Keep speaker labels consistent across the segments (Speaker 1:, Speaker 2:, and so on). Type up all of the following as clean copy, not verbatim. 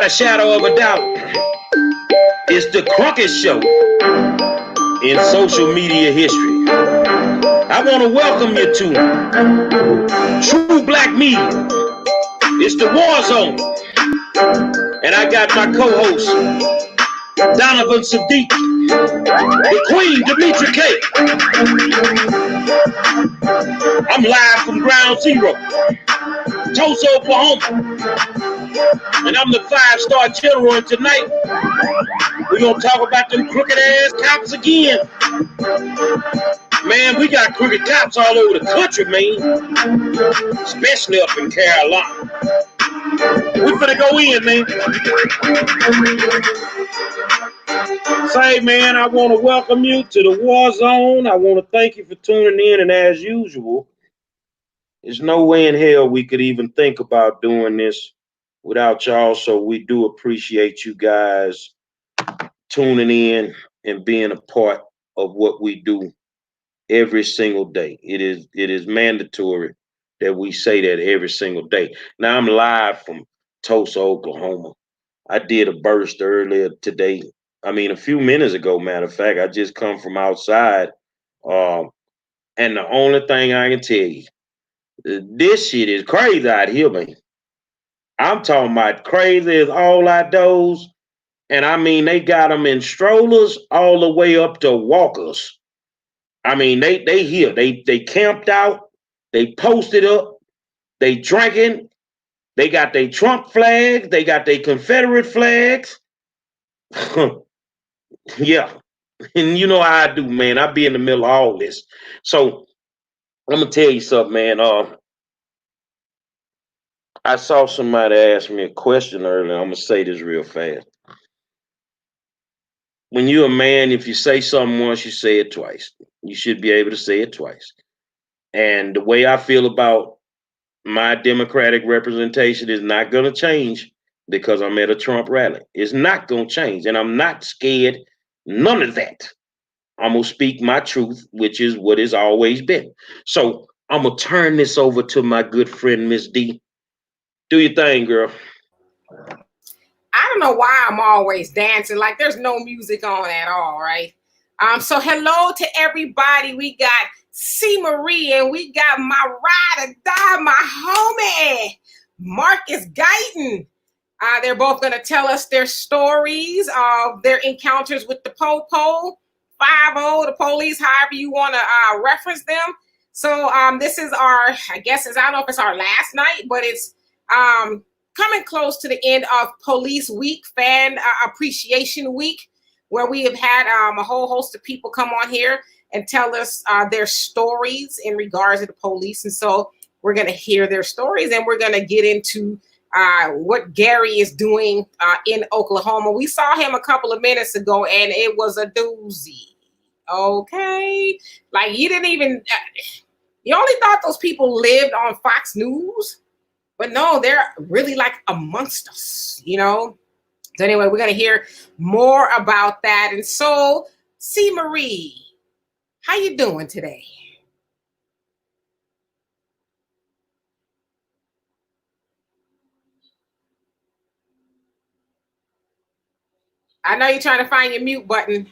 Speaker 1: a shadow of a doubt, it's the Crooked Show in social media history. I want to welcome you to True Black Media. It's the War Zone. And I got my co-host, Donovan Sadiq, the Queen, Demetra K. I'm live from Ground Zero, Tulsa, Oklahoma. And I'm the 5-star general, and tonight we're going to talk about them crooked ass cops again. Man, we got crooked cops all over the country, man. Especially up in Carolina. We finna go in, man. Say, man, I want to welcome you to the War Zone. I want to thank you for tuning in, and as usual, there's no way in hell we could even think about doing this without y'all, so we do appreciate you guys tuning in and being a part of what we do every single day. It is mandatory that we say that every single day. Now I'm live from Tulsa, Oklahoma. I did a burst earlier today. I mean, a few minutes ago, matter of fact. I just come from outside. And the only thing I can tell you, this shit is crazy out here, man. I'm talking about crazy as all outdoors. And I mean, they got them in strollers all the way up to walkers. I mean, they here. They camped out. They posted up. They drinking. They got their Trump flags. They got their Confederate flags. Yeah. And you know how I do, man. I be in the middle of all this. So I'm gonna tell you something, man. I saw somebody ask me a question earlier. I'm gonna say this real fast. When you're a man, if you say something once, you say it twice. You should be able to say it twice. And the way I feel about my Democratic representation is not going to change because I'm at a Trump rally. It's not going to change. And I'm not scared. None of that. I'm going to speak my truth, which is what it's always been. So I'm going to turn this over to my good friend, Miss D. Do your thing, girl.
Speaker 2: I don't know why I'm always dancing. Like there's no music on at all, right? So hello to everybody. We got C. Marie and we got my ride or die, my homie, Marcus Guyton. They're both going to tell us their stories of their encounters with the po-po, 5-0, the police, however you want to reference them. So this is our, I don't know if it's our last night, but it's coming close to the end of Police Week, Fan Appreciation Week, where we have had a whole host of people come on here and tell us their stories in regards to the police. And so we're going to hear their stories and we're going to get into what Gary is doing in Oklahoma. We saw him a couple of minutes ago and it was a doozy. Okay. Like you didn't even, you only thought those people lived on Fox News. But no, they're really like amongst us, you know? So anyway, we're going to hear more about that. And so, C. Marie, how you doing today? I know you're trying to find your mute button.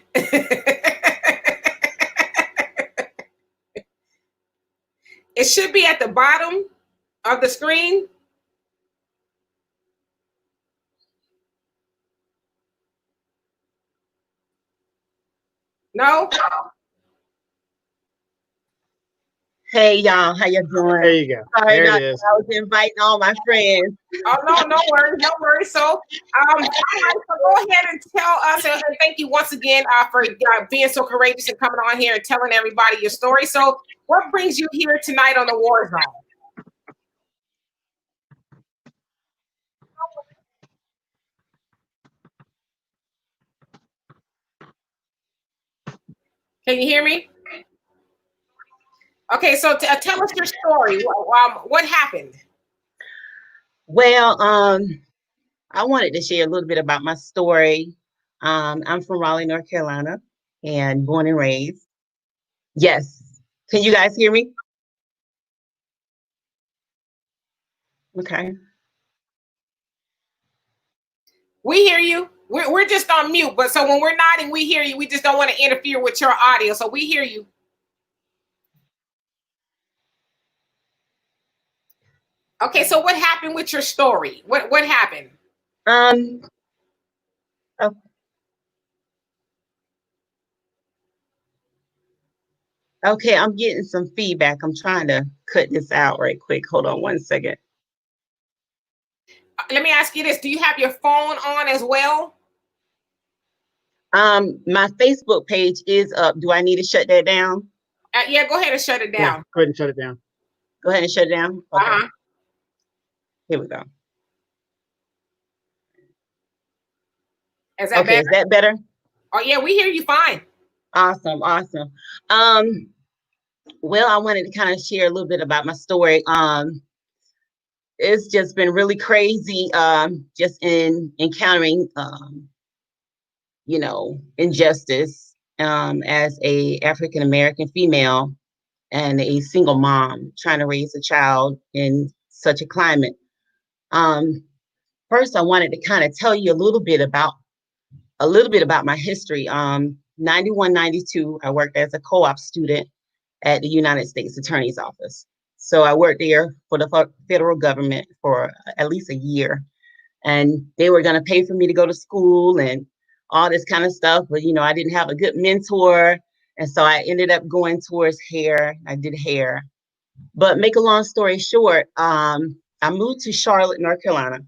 Speaker 2: It should be at the bottom of the screen. No?
Speaker 3: Hey y'all, how you doing?
Speaker 4: There you go.
Speaker 3: Sorry,
Speaker 4: There
Speaker 3: I
Speaker 4: it is.
Speaker 3: was inviting all my friends.
Speaker 2: Oh no worries. So, all right, so go ahead and tell us, and thank you once again for being so courageous and coming on here and telling everybody your story. So, what brings you here tonight on the War Zone? Can you hear me? Okay, so tell us your story. What happened?
Speaker 3: Well, I wanted to share a little bit about my story. I'm from Raleigh, North Carolina, and born and raised. Yes. Can you guys hear me? Okay.
Speaker 2: We hear you. We're just on mute, but so when we're nodding, we hear you. We just don't want to interfere with your audio, so we hear you. Okay, so what happened with your story? What happened?
Speaker 3: Oh, okay, I'm getting some feedback. I'm trying to cut this out right quick. Hold on one second.
Speaker 2: Let me ask you this: do you have your phone on as well?
Speaker 3: My Facebook page is up. Do I need to shut that down?
Speaker 2: Yeah, go ahead and shut it down.
Speaker 4: Yeah, go ahead and shut it down.
Speaker 3: Go ahead and shut it down. Okay.
Speaker 2: Uh-huh.
Speaker 3: Here we go.
Speaker 2: Is that
Speaker 3: okay,
Speaker 2: better?
Speaker 3: is that better?
Speaker 2: Oh yeah, we hear you fine.
Speaker 3: Awesome. Well, I wanted to kind of share a little bit about my story. It's just been really crazy, just in encountering, injustice, as a African American female and a single mom trying to raise a child in such a climate. First, I wanted to kind of tell you a little bit about my history. 91, 92, I worked as a co-op student at the United States Attorney's Office. So I worked there for the federal government for at least a year. And they were going to pay for me to go to school and all this kind of stuff. But, I didn't have a good mentor. And so I ended up going towards hair. I did hair. But make a long story short, I moved to Charlotte, North Carolina,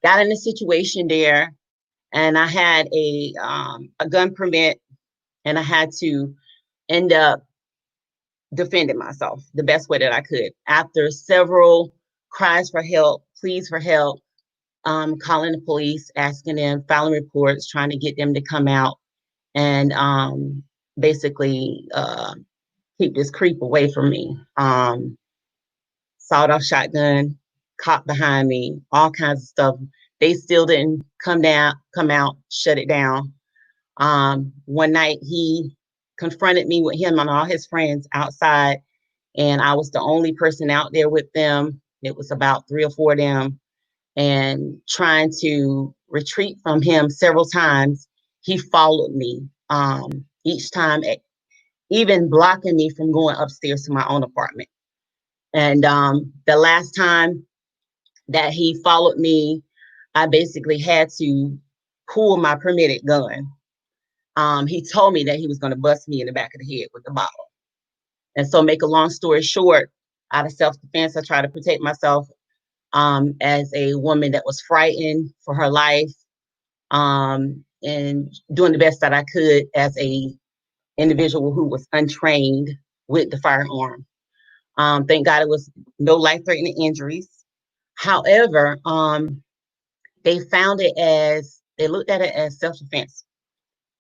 Speaker 3: got in a situation there, and I had a gun permit, and I had to end up defending myself the best way that I could. After several cries for help, pleas for help, calling the police, asking them, filing reports, trying to get them to come out and basically keep this creep away from me. Sawed off shotgun, cop behind me, all kinds of stuff. They still didn't come out, shut it down. One night he confronted me with him and all his friends outside, and I was the only person out there with them. It was about 3 or 4 of them, and trying to retreat from him several times. He followed me, each time, even blocking me from going upstairs to my own apartment. And the last time that he followed me, I basically had to pull my permitted gun. He told me that he was going to bust me in the back of the head with a bottle. And so, make a long story short, out of self-defense, I tried to protect myself, as a woman that was frightened for her life, and doing the best that I could as a individual who was untrained with the firearm. Thank God it was no life-threatening injuries. However, they looked at it as self-defense.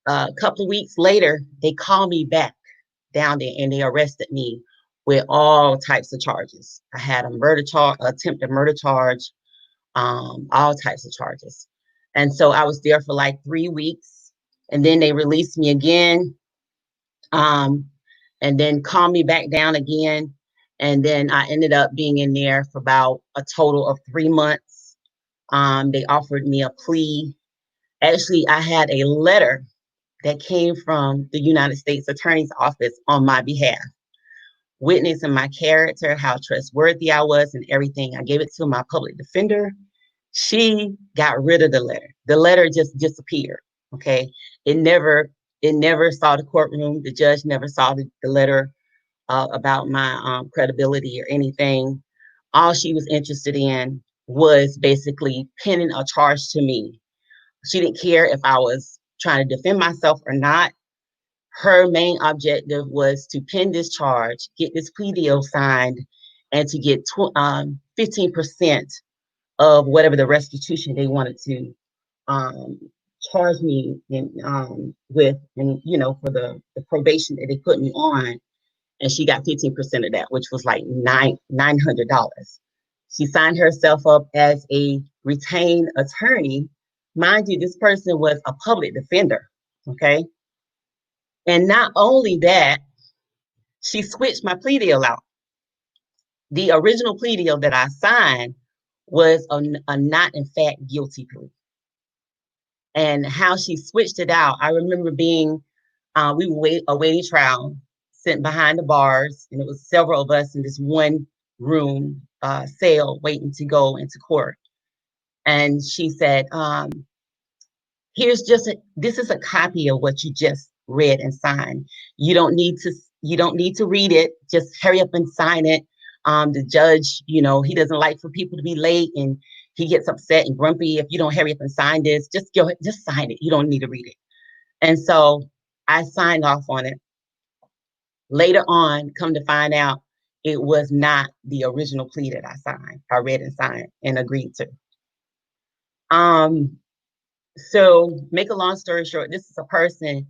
Speaker 3: A couple of weeks later, they called me back down there and they arrested me with all types of charges. I had a murder charge, attempted murder charge, all types of charges. And so I was there for like 3 weeks, and then they released me again, and then called me back down again. And then I ended up being in there for about a total of 3 months. They offered me a plea. Actually, I had a letter that came from the United States Attorney's Office on my behalf, witnessing my character, how trustworthy I was, and everything. I gave it to my public defender. She got rid of the letter. The letter just disappeared. Okay. It never saw the courtroom. The judge never saw the letter about my credibility or anything. All she was interested in was basically pinning a charge to me. She didn't care if I was trying to defend myself or not. Her main objective was to pin this charge, get this plea deal signed, and to get 15% of whatever the restitution they wanted to charge me with, and for the probation that they put me on. And she got 15% of that, which was like $900. She signed herself up as a retained attorney. Mind you, this person was a public defender. Okay. And not only that, she switched my plea deal out. The original plea deal that I signed was a not in fact guilty plea. and how she switched it out. I remember being, we were awaiting trial, sitting behind the bars, and it was several of us in this one room cell waiting to go into court. And she said, this is a copy of what you just read and signed. You don't need to read it. Just hurry up and sign it. The judge, he doesn't like for people to be late, and he gets upset and grumpy if you don't hurry up and sign this. Just go ahead, just sign it. You don't need to read it. And so I signed off on it. Later on, come to find out, it was not the original plea that I read and signed and agreed to. So make a long story short, this is a person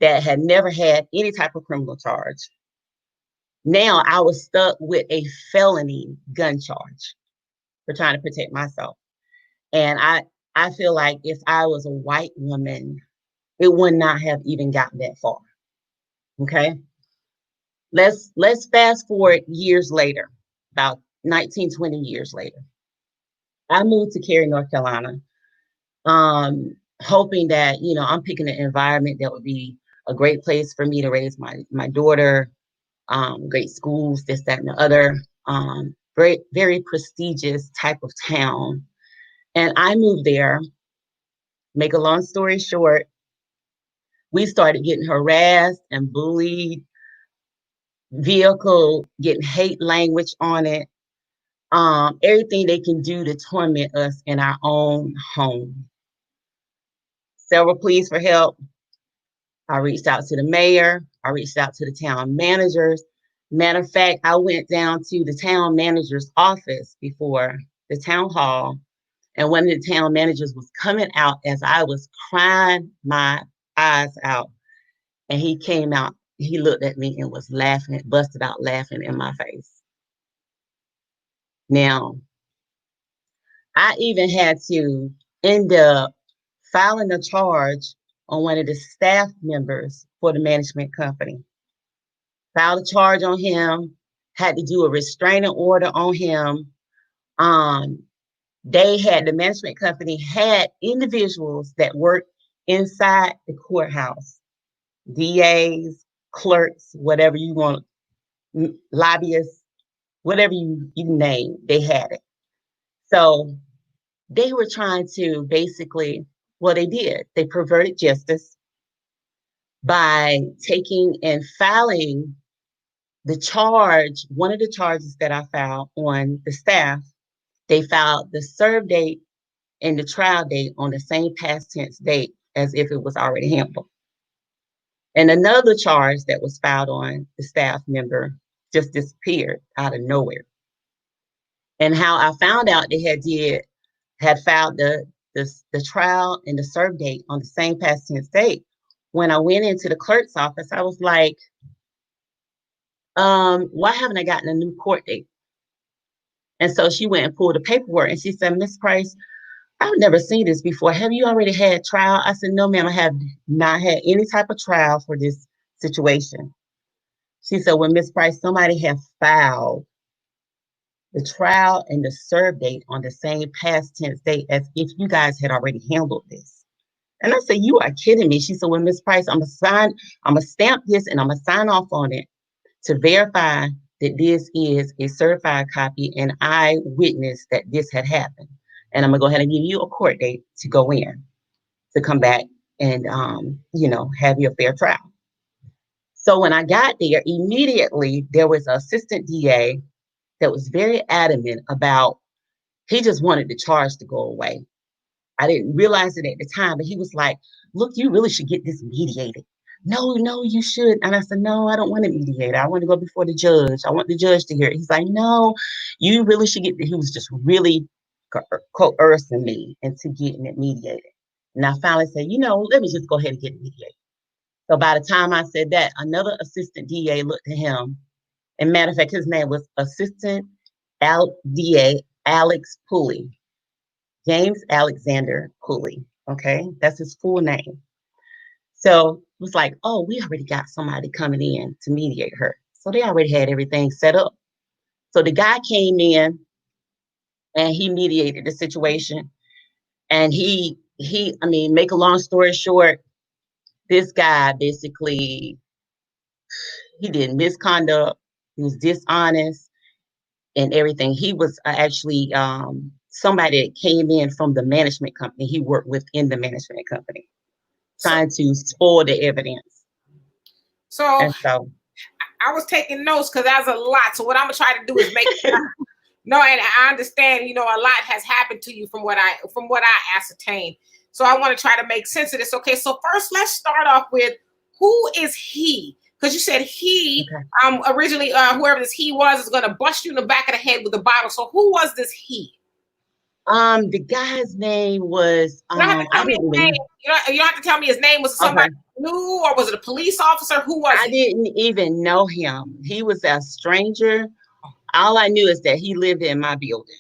Speaker 3: that had never had any type of criminal charge. Now I was stuck with a felony gun charge for trying to protect myself. And I feel like if I was a white woman, it would not have even gotten that far. Okay. Let's fast forward years later, about 19, 20 years later. I moved to Cary, North Carolina, hoping that, I'm picking an environment that would be a great place for me to raise my daughter, great schools, this, that, and the other, very, very prestigious type of town. And I moved there. Make a long story short, we started getting harassed and bullied, vehicle getting hate language on it, everything they can do to torment us in our own home. Several pleas for help. I reached out to the mayor. I reached out to the town managers. Matter of fact, I went down to the town manager's office before the town hall, and one of the town managers was coming out as I was crying my eyes out. And he came out, he looked at me and was laughing, busted out laughing in my face. Now, I even had to end up filing a charge on one of the staff members for the management company. Filed a charge on him, had to do a restraining order on him. The management company had individuals that worked inside the courthouse, DAs, clerks, whatever you want, lobbyists, whatever you name, they had it. So they were trying to basically, they did. They perverted justice by taking and filing the charge, one of the charges that I filed on the staff. They filed the serve date and the trial date on the same past tense date as if it was already handled. And another charge that was filed on the staff member just disappeared out of nowhere. And how I found out they had filed the trial and the serve date on the same past tense date. When I went into the clerk's office, I was like, why haven't I gotten a new court date? And so she went and pulled the paperwork and she said, Miss Price, I've never seen this before. Have you already had trial? I said, no, ma'am, I have not had any type of trial for this situation. She said, well, Miss Price, somebody has filed the trial and the serve date on the same past tense date as if you guys had already handled this. And I said, you are kidding me. She said, well, Miss Price, I'm gonna stamp this and I'm gonna sign off on it to verify that this is a certified copy and I witnessed that this had happened. And I'm gonna go ahead and give you a court date to go in, to come back and, have your fair trial. So when I got there, immediately there was an assistant DA that was very adamant about, he just wanted the charge to go away. I didn't realize it at the time, but he was like, look, you really should get this mediated. No, you should. And I said, no, I don't want it mediated. I want to go before the judge. I want the judge to hear it. He's like, no, you really should get it. He was just really coercing me into getting it mediated. And I finally said, let me just go ahead and get it mediated. So by the time I said that, another assistant DA looked at him. And matter of fact, his name was Assistant DA Alex Pulley. James Alexander Pulley. Okay, that's his full name. So it was like, oh, we already got somebody coming in to mediate her. So they already had everything set up. So the guy came in and he mediated the situation. And he I mean, make a long story short, this guy basically, he did misconduct, he was dishonest and everything. He was actually somebody that came in from the management company. He worked within the management company,
Speaker 2: So,
Speaker 3: trying to spoil the evidence.
Speaker 2: so
Speaker 3: And so,
Speaker 2: I was taking notes because that's a lot. So what I'm gonna try to do is make no, and I understand. You know, a lot has happened to you from what I ascertained. So I want to try to make sense of this. Okay, so first let's start off with who is he? Because you said he
Speaker 3: okay.
Speaker 2: originally whoever this he was is gonna bust you in the back of the head with a bottle. So who was this he?
Speaker 3: The guy's name was
Speaker 2: You don't have to
Speaker 3: I
Speaker 2: tell me
Speaker 3: didn't
Speaker 2: his name.
Speaker 3: even
Speaker 2: You don't have to tell me his name. Was it
Speaker 3: okay.
Speaker 2: somebody new or was it a police officer? Who was
Speaker 3: I
Speaker 2: he?
Speaker 3: didn't even know him. He was a stranger. All I knew is that he lived in my building.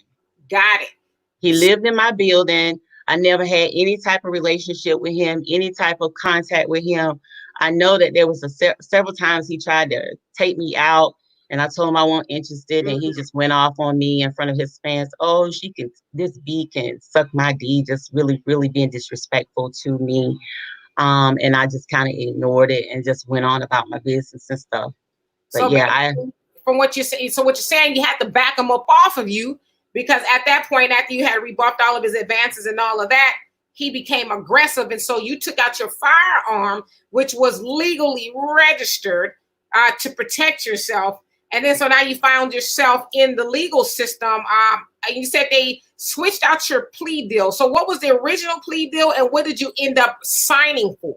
Speaker 2: Got it.
Speaker 3: He lived in my building. I never had any type of relationship with him, any type of contact with him. I know that there was several times he tried to take me out, and I told him I wasn't interested, and he just went off on me in front of his fans. Oh, this B can suck my D, just really, really being disrespectful to me. And I just kind of ignored it and just went on about my business and stuff. But
Speaker 2: So
Speaker 3: yeah,
Speaker 2: from what you're saying, so what you're saying, you had to back him up off of you because at that point, after you had rebuffed all of his advances and all of that, he became aggressive, and so you took out your firearm, which was legally registered to protect yourself. And then so now you found yourself in the legal system. You said they switched out your plea deal. So what was the original plea deal, and what did you end up signing for?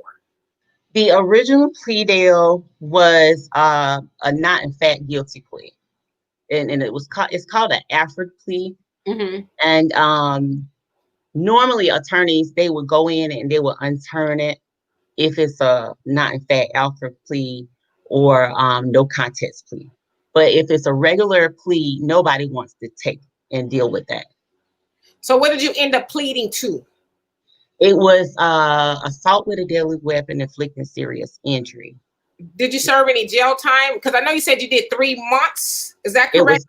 Speaker 3: the original plea deal was a not in fact guilty plea, and it's called an Alfred plea.
Speaker 2: Mm-hmm.
Speaker 3: And normally attorneys, they would go in and they would unturn it if it's a not in fact Alfred plea or no contest plea. But if it's a regular plea, nobody wants to take and deal with that.
Speaker 2: So what did you end up pleading to?
Speaker 3: It was assault with a deadly weapon inflicting serious injury.
Speaker 2: Did you serve any jail time? Because I know you said you did 3 months. Is that
Speaker 3: It
Speaker 2: correct?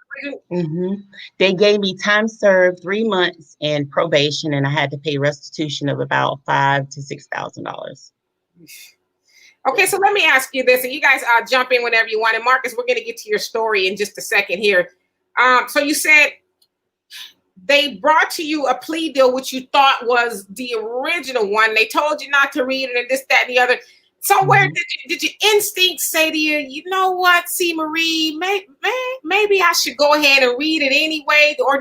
Speaker 3: was They gave me time served, 3 months, and probation, and I had to pay restitution of about $5,000 to $6,000.
Speaker 2: Okay, so let me ask you this, and you guys jump in whenever you want. And Marcus, we're going to get to your story in just a second here. So you said they brought to you a plea deal, which you thought was the original one. They told you not to read it and this, that, and the other. Somewhere did your instinct say to you, you know what, C. Marie, maybe I should go ahead and read it anyway, or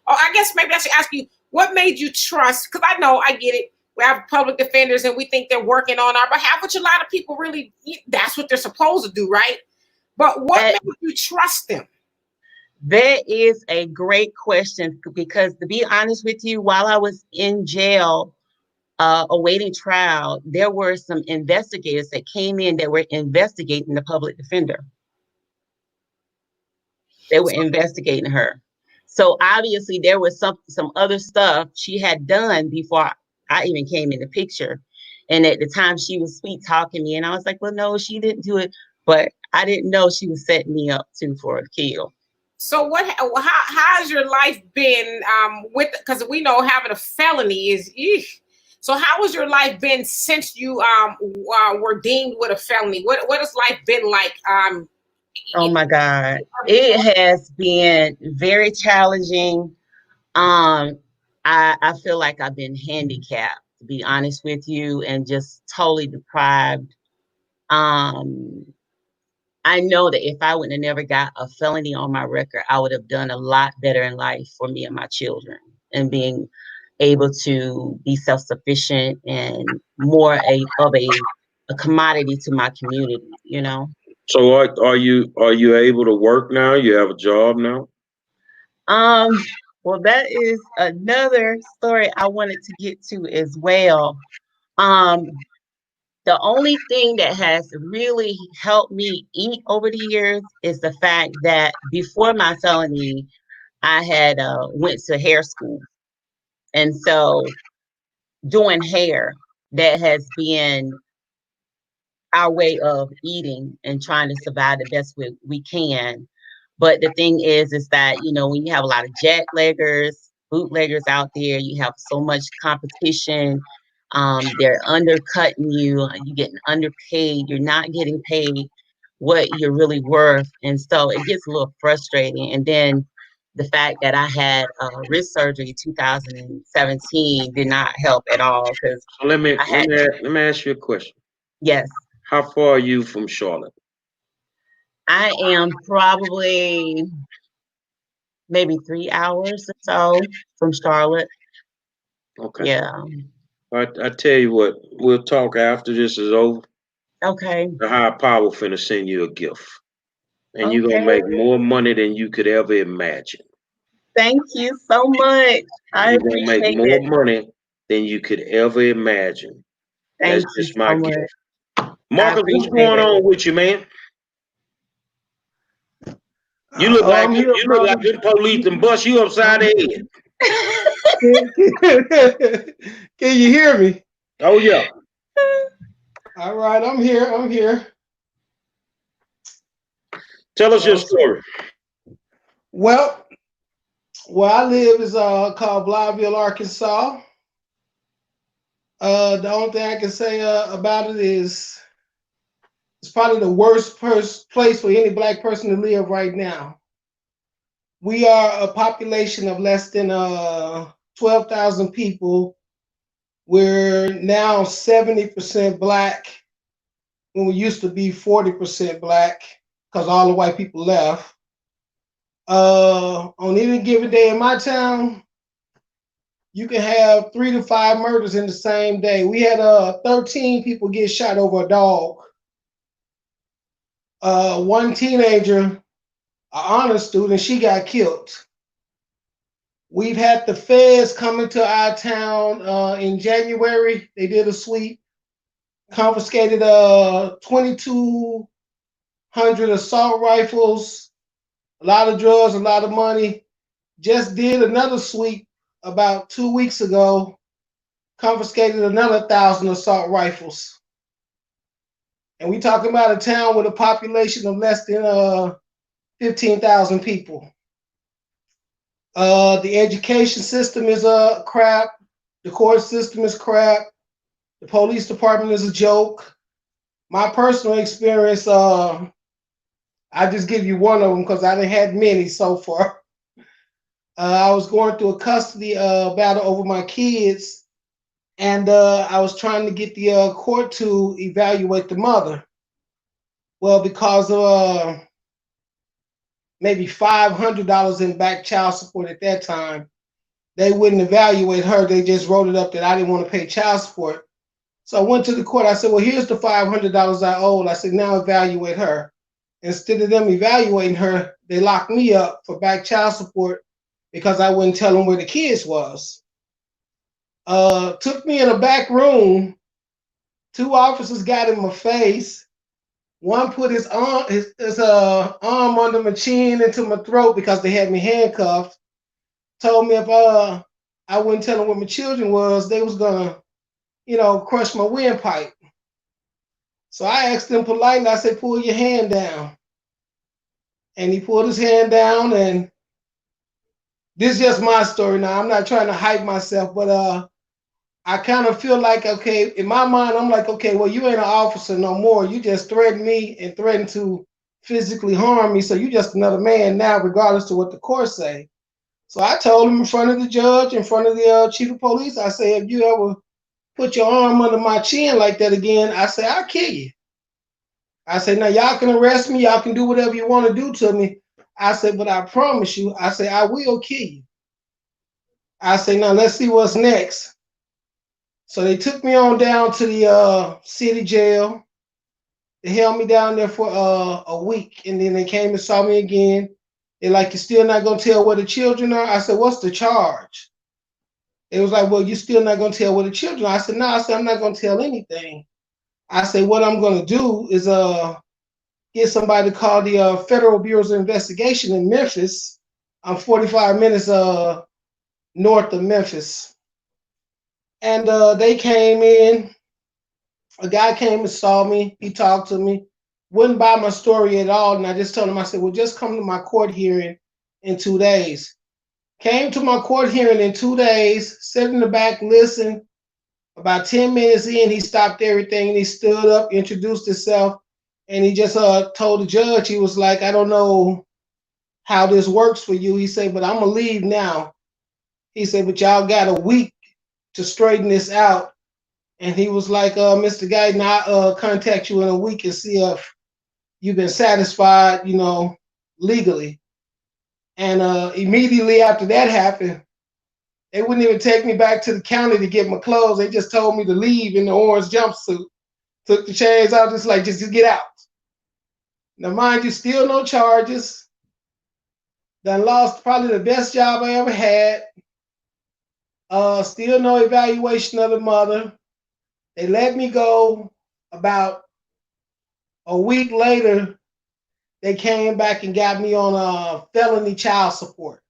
Speaker 2: I guess maybe I should ask you, what made you trust? Because I know I get it. We have public defenders and we think they're working on our behalf, which a lot of people really, that's what they're supposed to do, right? But what made you trust them?
Speaker 3: That is a great question because, to be honest with you, while I was in jail awaiting trial, there were some investigators that came in that were investigating the public defender. They were investigating her. So obviously there was some other stuff she had done before I even came in the picture. And at the time she was sweet talking me, and I was like, well, no, she didn't do it. But I didn't know she was setting me up too for a kill.
Speaker 2: So how's your life been with, because we know having a felony is so how has your life been since you were deemed with a felony? What has life been like?
Speaker 3: Oh my God. It has been very challenging. I feel like I've been handicapped, to be honest with you, and just totally deprived. Um, I know that if I would have never got a felony on my record, I would have done a lot better in life for me and my children, and being able to be self-sufficient and more of a commodity to my community.
Speaker 1: So are you able to work now? You have a job now?
Speaker 3: Um, well, that is another story I wanted to get to as well. Um, the only thing that has really helped me eat over the years is the fact that before my felony, I had went to hair school, and so doing hair, that has been our way of eating and trying to survive the best we can. But the thing is that when you have a lot of jackleggers, bootleggers out there. You have so much competition. They're undercutting you. You're getting underpaid. You're not getting paid what you're really worth. And so it gets a little frustrating. And then the fact that I had wrist surgery in 2017 did not help at all because
Speaker 1: So let me
Speaker 3: I had,
Speaker 1: let me ask you a question.
Speaker 3: yes,
Speaker 1: How far are you from Charlotte?
Speaker 3: I am probably maybe 3 hours or so from Charlotte.
Speaker 1: Okay.
Speaker 3: Yeah.
Speaker 1: I tell you what, we'll talk after this is over.
Speaker 3: Okay.
Speaker 1: The higher power finna send you a gift. And you're gonna
Speaker 3: Okay.
Speaker 1: make more money than you could ever imagine.
Speaker 3: Thank you so much. I
Speaker 1: You're gonna make
Speaker 3: appreciate
Speaker 1: more
Speaker 3: it.
Speaker 1: money than you could ever imagine. That's
Speaker 3: Thank you
Speaker 1: just my
Speaker 3: so much.
Speaker 1: gift.
Speaker 3: I
Speaker 1: Marcus, what's
Speaker 3: appreciate
Speaker 1: going
Speaker 3: it.
Speaker 1: on with you, man? You look
Speaker 4: Oh,
Speaker 1: like
Speaker 4: I'm here, brother.
Speaker 1: them police and bust you upside the head.
Speaker 4: Can you hear me?
Speaker 1: Oh yeah.
Speaker 4: All right, I'm here. I'm here.
Speaker 1: Tell us your
Speaker 4: So,
Speaker 1: story.
Speaker 4: well, where I live is called Blytheville, Arkansas. The only thing I can say about it is it's probably the worst place for any black person to live right now. We are a population of less than 12,000 people. We're now 70% black when we used to be 40% black because all the white people left. On any given day in my town, you can have 3 to 5 murders in the same day. We had 13 people get shot over a dog. One teenager, an honor student, she got killed. We've had the feds come into our town in January. They did a sweep, confiscated 2,200 assault rifles, a lot of drugs, a lot of money. Just did another sweep about 2 weeks ago, confiscated another 1,000 assault rifles. And we talking about a town with a population of less than 15,000 people. The education system is crap. The court system is crap. The police department is a joke. My personal experience, I just give you one of them because I done had many so far. I was going through a custody battle over my kids, and I was trying to get the court to evaluate the mother. Well, because of maybe $500 in back child support at that time, they wouldn't evaluate her. They just wrote it up that I didn't want to pay child support. So I went to the court. I said, well, here's the $500 I owed. I said, now evaluate her. Instead of them evaluating her, they locked me up for back child support because I wouldn't tell them where the kids was. Took me in a back room. 2 officers got in my face. One put his arm under my chin into my throat because they had me handcuffed. Told me if I wouldn't tell them where my children was, they was gonna, crush my windpipe. So I asked him politely. I said, "Pull your hand down." And he pulled his hand down. And this is just my story now. I'm not trying to hype myself, but I kind of feel like, okay, in my mind, I'm like, okay, well, you ain't an officer no more. You just threatened me and threatened to physically harm me. So you just another man now, regardless to what the court say. So I told him in front of the judge, in front of the chief of police, I say, if you ever put your arm under my chin like that again, I say, I'll kill you. I say, now y'all can arrest me. Y'all can do whatever you want to do to me. I said, but I promise you, I say, I will kill you. I say, now let's see what's next. So they took me on down to the city jail. They held me down there for a week, and then they came and saw me again. They're like, "You still not gonna tell where the children are?" I said, "What's the charge?" It was like, "Well, you still not gonna tell where the children are?" I said, "No." I said, "I'm not gonna tell anything." I said, "What I'm gonna do is get somebody to call the Federal Bureau of Investigation in Memphis. I'm 45 minutes north of Memphis." And they came in. A guy came and saw me. He talked to me. Wouldn't buy my story at all. And I just told him, I said, well, just come to my court hearing in 2 days. Came to my court hearing in 2 days, sat in the back, listened. About 10 minutes in, he stopped everything and he stood up, introduced himself, and he just told the judge, he was like, I don't know how this works for you. He said, but I'm going to leave now. He said, but y'all got a week to straighten this out. And he was like, Mr. Guyton, I'll contact you in a week and see if you've been satisfied, legally. And immediately after that happened, they wouldn't even take me back to the county to get my clothes. They just told me to leave in the orange jumpsuit. Took the chains out, just get out. Now, mind you, still no charges. Done lost probably the best job I ever had. Still no evaluation of the mother. They let me go. About a week later, they came back and got me on felony child support.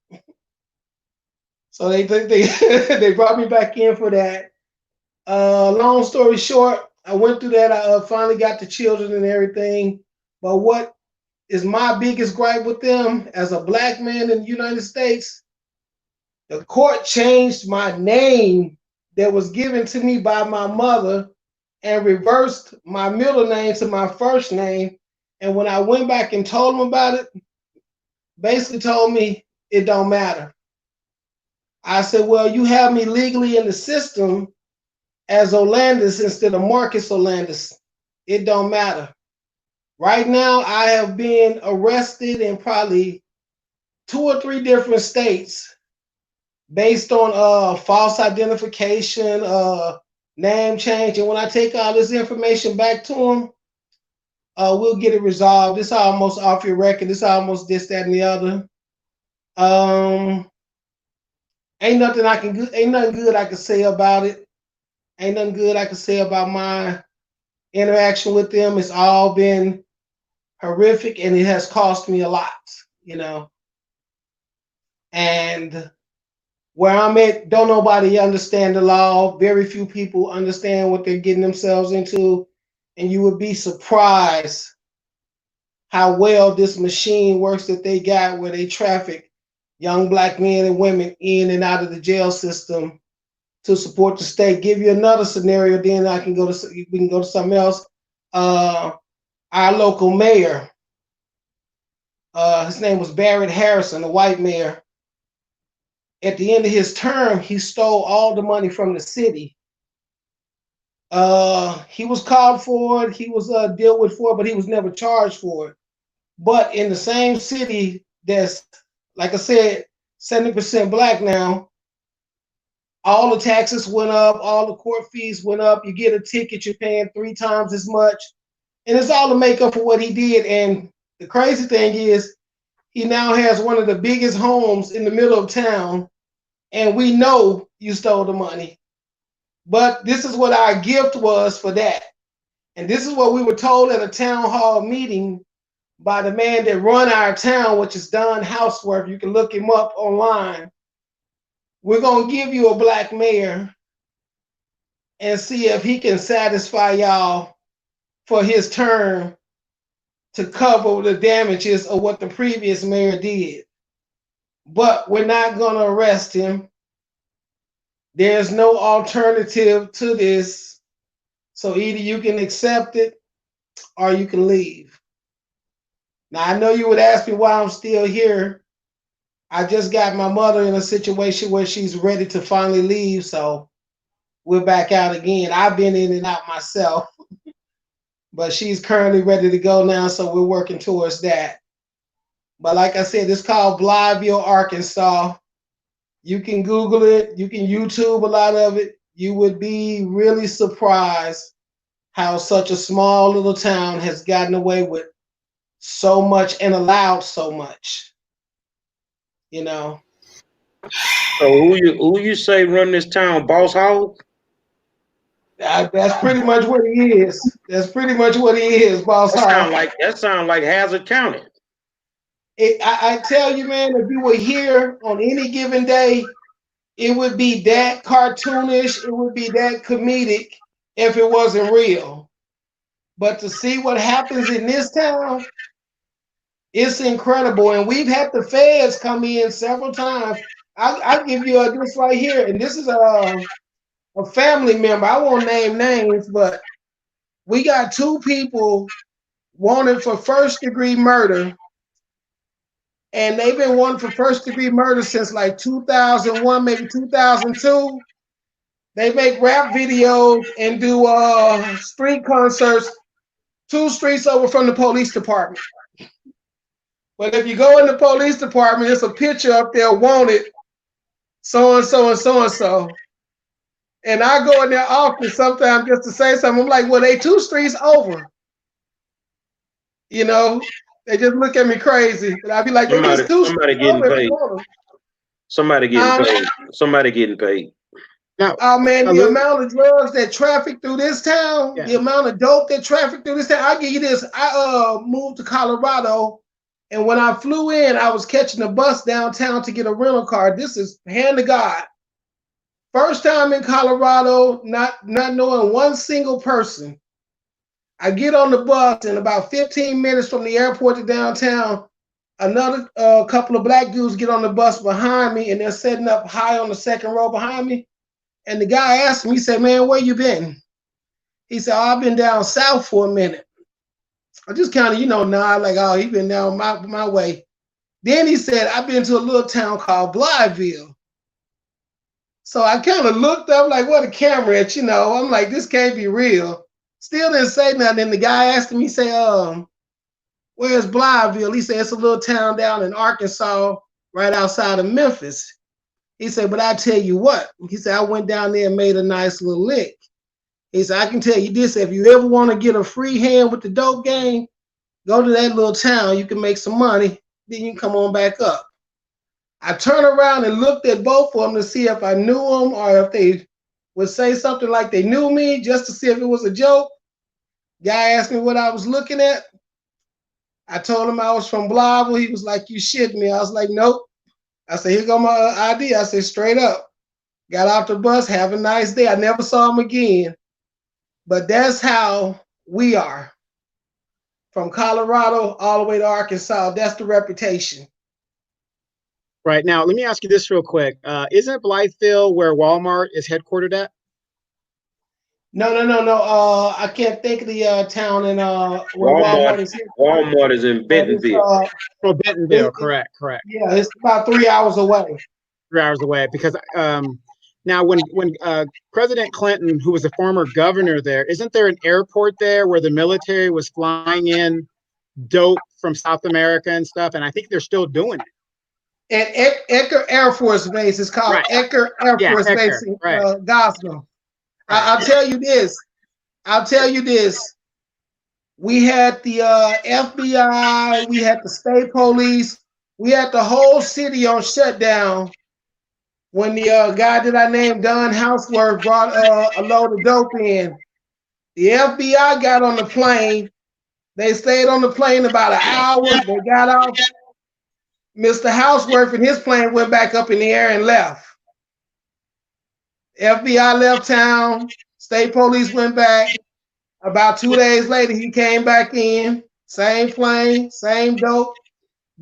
Speaker 4: So they they brought me back in for that. Long story short, I went through that. I finally got the children and everything. But what is my biggest gripe with them as a black man in the United States? The court changed my name that was given to me by my mother and reversed my middle name to my first name. And when I went back and told them about it, basically told me it don't matter. I said, well, you have me legally in the system as Orlandis instead of Marcus Orlandis. It don't matter. Right now, I have been arrested in probably 2 or 3 different states based on false identification, name change. And when I take all this information back to them, we'll get it resolved. It's almost off your record. It's almost this, that, and the other. Ain't nothing good I can say about it. Ain't nothing good I can say about my interaction with them. It's all been horrific, and it has cost me a lot, And where I'm at, don't nobody understand the law. Very few people understand what they're getting themselves into, and you would be surprised how well this machine works that they got, where they traffic young black men and women in and out of the jail system to support the state. Give you another scenario, then we can go to something else. Our local mayor, his name was Barrett Harrison, a white mayor. At the end of his term, he stole all the money from the city. He was called for it, he was dealt with for it, but he was never charged for it. But in the same city that's, like I said, 70% black now, all the taxes went up, all the court fees went up. You get a ticket, you're paying 3 times as much. And it's all to make up for what he did. And the crazy thing is, he now has one of the biggest homes in the middle of town. And we know you stole the money. But this is what our gift was for that. And this is what we were told at a town hall meeting by the man that run our town, which is Don Houseworth. You can look him up online. We're going to give you a black mayor and see if he can satisfy y'all for his term to cover the damages of what the previous mayor did. But we're not going to arrest him. There's no alternative to this. So either you can accept it or you can leave. Now, I know you would ask me why I'm still here. I just got my mother in a situation where she's ready to finally leave, so we're back out again. I've been in and out myself, but she's currently ready to go now, so we're working towards that. But like I said, it's called Blytheville, Arkansas. You can Google it. You can YouTube a lot of it. You would be really surprised how such a small little town has gotten away with so much and allowed so much.
Speaker 1: So who you say run this town, Boss Hog?
Speaker 4: That's pretty much what he is. That's pretty much what he is, Boss Hog.
Speaker 1: That sound like Hazard County.
Speaker 4: I tell you, man, if you were here on any given day, it would be that cartoonish, it would be that comedic if it wasn't real. But to see what happens in this town, it's incredible. And we've had the feds come in several times. I give you this right here, and this is a family member. I won't name names, but we got two people wanted for first-degree murder, and they've been wanted for first-degree murder since like 2001, maybe 2002. They make rap videos and do street concerts 2 streets over from the police department. But if you go in the police department, there's a picture up there, wanted, so-and-so and so-and-so. And I go in their office sometimes just to say something. I'm like, well, they 2 streets over. You know, they just look at me crazy. And I'd be like, they just 2
Speaker 1: somebody
Speaker 4: streets
Speaker 1: getting
Speaker 4: over.
Speaker 1: paid. Somebody getting paid. Somebody getting paid.
Speaker 3: Now,
Speaker 4: oh man, the amount of drugs that traffic through this town, the amount of dope that traffic through this town. I'll give you this. I moved to Colorado, and when I flew in, I was catching a bus downtown to get a rental car. This is hand to God. First time in Colorado, not knowing one single person. I get on the bus, and about 15 minutes from the airport to downtown, another couple of black dudes get on the bus behind me, and they're setting up high on the second row behind me. And the guy asked me, he said, man, where you been? He said, oh, I've been down south for a minute. I just kind of, nod like, oh, he been down my way. Then he said, I've been to a little town called Blytheville. So I kind of looked up like, what a camera at, I'm like, this can't be real. Still didn't say nothing. And the guy asked me, he said, where's Blytheville? He said, it's a little town down in Arkansas, right outside of Memphis. He said, but I tell you what, he said, I went down there and made a nice little lick. He said, I can tell you this, if you ever want to get a free hand with the dope game, go to that little town, you can make some money, then you can come on back up. I turned around and looked at both of them to see if I knew them or if they would say something like they knew me, just to see if it was a joke. Guy asked me what I was looking at. I told him I was from Blytheville. He was like, you shit me. I was like, nope. I said, here go my ID. I said, straight up. Got off the bus, have a nice day. I never saw him again. But that's how we are. From Colorado all the way to Arkansas. That's the reputation.
Speaker 5: Right. Now, let me ask you this real quick. Isn't Blytheville where Walmart is headquartered at?
Speaker 4: No. I can't think of the town in where Walmart is.
Speaker 1: Walmart is in Bentonville.
Speaker 5: Bentonville, correct.
Speaker 4: Yeah, it's about 3 hours away.
Speaker 5: 3 hours away, because now when President Clinton, who was a former governor there, isn't there an airport there where the military was flying in dope from South America and stuff? And I think they're still doing it.
Speaker 4: At Ecker Air Force Base. It's called Ecker Air Force Base in Gosnell. I'll tell you this. We had the FBI, we had the state police, we had the whole city on shutdown when the guy that I named Don Houseworth brought a load of dope in. The FBI got on the plane. They stayed on the plane about an hour. They got off. Mr. Houseworth and his plane went back up in the air and left. FBI left town. State police went back. About 2 days later, he came back in. Same plane, same dope,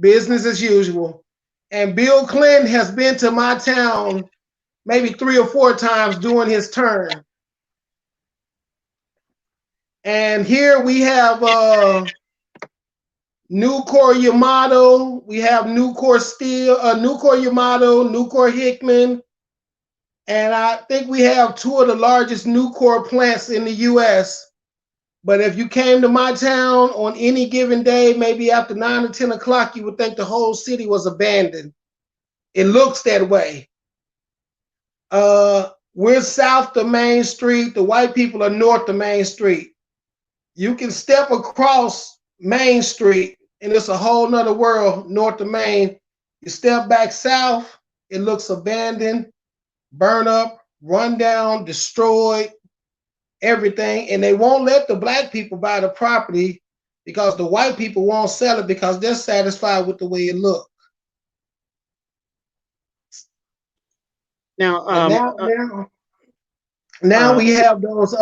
Speaker 4: business as usual. And Bill Clinton has been to my town maybe 3 or 4 times during his term. And here we have Nucor Yamato, we have Nucor Steel, Nucor Yamato, Nucor Hickman, and I think we have 2 of the largest Nucor plants in the U.S. But if you came to my town on any given day, maybe after 9 or 10 o'clock, you would think the whole city was abandoned. It looks that way. We're south of Main Street. The white people are north of Main Street. You can step across Main Street, and it's a whole nother world north of Main. You step back south, it looks abandoned, burned up, run down, destroyed, everything. And they won't let the black people buy the property because the white people won't sell it because they're satisfied with the way it looks.
Speaker 5: Now,
Speaker 4: now we have those,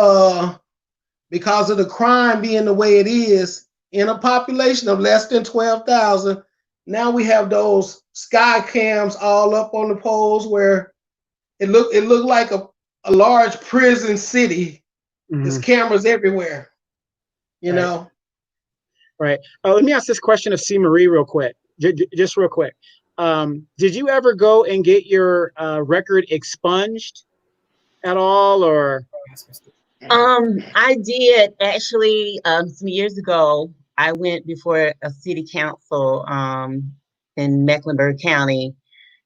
Speaker 4: because of the crime being the way it is, in a population of less than 12,000, now we have those sky cams all up on the poles where it looked like a large prison city. There's cameras everywhere, you
Speaker 5: Right.
Speaker 4: know.
Speaker 5: Right. Let me ask this question of C. Marie real quick, just real quick. Did you ever go and get your record expunged at all, or?
Speaker 3: I did actually some years ago. I went before a city council in Mecklenburg County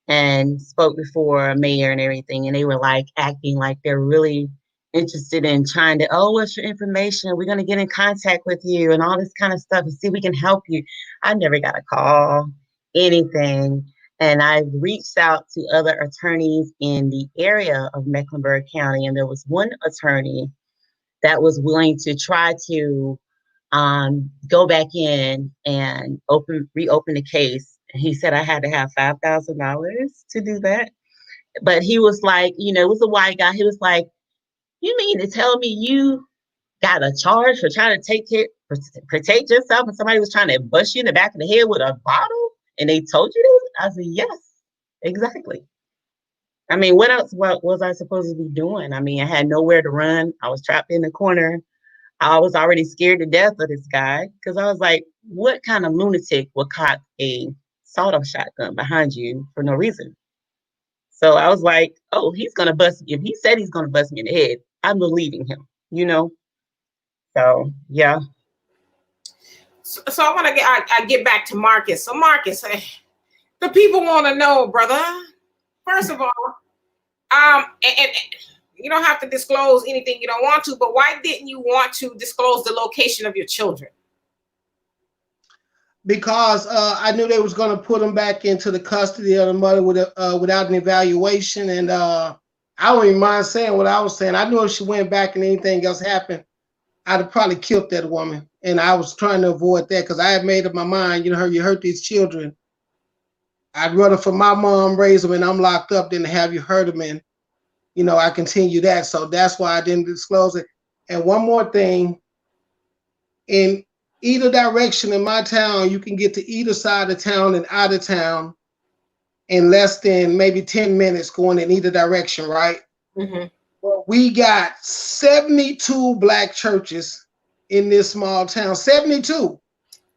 Speaker 3: and spoke before a mayor and everything, and they were like acting like they're really interested in trying to, oh, what's your information? We're going to get in contact with you and all this kind of stuff and see if we can help you. I never got a call, anything. And I reached out to other attorneys in the area of Mecklenburg County, and there was one attorney that was willing to try to go back in and reopen the case. And he said I had to have $5,000 to do that. But he was like, it was a white guy. He was like, you mean to tell me you got a charge for trying to protect yourself and somebody was trying to bust you in the back of the head with a bottle and they told you this? I said, yes, exactly. I mean, what else what was I supposed to be doing? I mean, I had nowhere to run. I was trapped in the corner. I was already scared to death of this guy because I was like, what kind of lunatic would cock a sawed-off shotgun behind you for no reason? So I was like, oh, he's going to bust me. If he said he's going to bust me in the head, I'm believing him, So, yeah.
Speaker 2: So I want to get back to Marcus. So Marcus, the people want to know, brother. First of all, and you don't have to disclose anything you don't want to, but why didn't you want to disclose the location of your children?
Speaker 4: Because I knew they was going to put them back into the custody of the mother without an evaluation, and I don't even mind saying what I was saying. I knew if she went back and anything else happened, I'd have probably killed that woman, and I was trying to avoid that because I had made up my mind. You hurt these children. I'd rather for my mom raise them and I'm locked up than to have you hurt them and I continue that. So that's why I didn't disclose it. And one more thing, in either direction in my town, you can get to either side of town and out of town in less than maybe 10 minutes going in either direction, right?
Speaker 2: Mm-hmm.
Speaker 4: Well, we got 72 Black churches in this small town. 72.
Speaker 2: Hold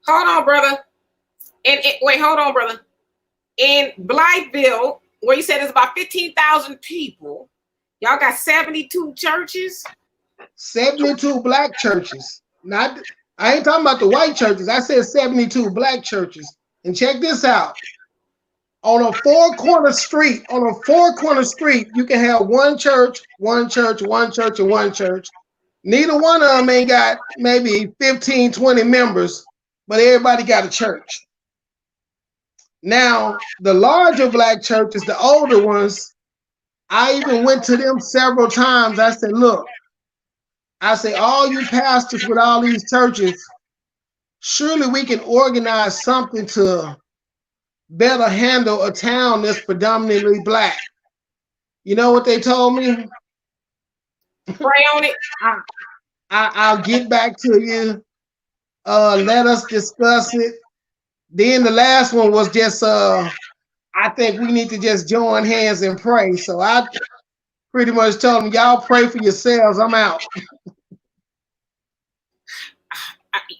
Speaker 2: on, brother. Wait, hold on, brother. In Blytheville, where you said there's about 15,000 people, y'all got 72 churches?
Speaker 4: 72 Black churches. I ain't talking about the white churches. I said 72 Black churches. And check this out. On a four-corner street, you can have one church, one church, one church, and one church. Neither one of them ain't got maybe 15, 20 members, but everybody got a church. Now, the larger Black churches, the older ones, I even went to them several times. I said, look, all you pastors with all these churches, surely we can organize something to better handle a town that's predominantly Black. You know what they told me?
Speaker 2: Pray on it.
Speaker 4: I'll get back to you. Let us discuss it. Then the last one was just, I think we need to just join hands and pray. So I pretty much told them, y'all pray for yourselves. I'm out.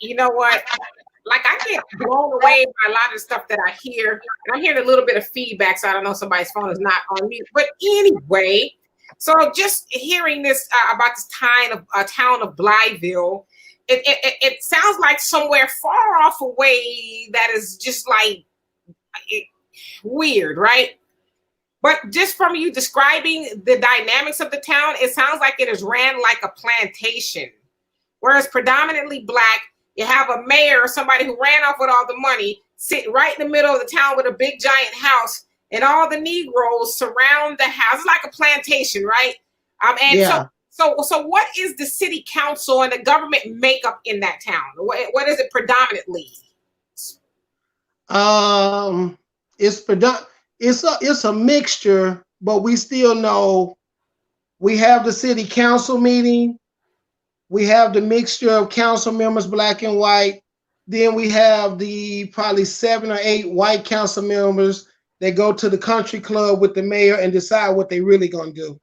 Speaker 2: You know what? Like, I get blown away by a lot of stuff that I hear. And I'm hearing a little bit of feedback, so I don't know if somebody's phone is not on mute. But anyway, so just hearing this about this town of Blytheville, it sounds like somewhere far off away that is just like weird, right? But just from you describing the dynamics of the town, it sounds like it is ran like a plantation. Whereas predominantly Black, you have a mayor or somebody who ran off with all the money, sit right in the middle of the town with a big giant house, and all the Negroes surround the house. It's like a plantation, right? So what is the city council and the government makeup in that town? What is it predominantly?
Speaker 4: It's a mixture, but we still know we have the city council meeting. We have the mixture of council members, Black and white. Then we have the probably 7 or 8 white council members. they go to the country club with the mayor and decide what they really gonna do.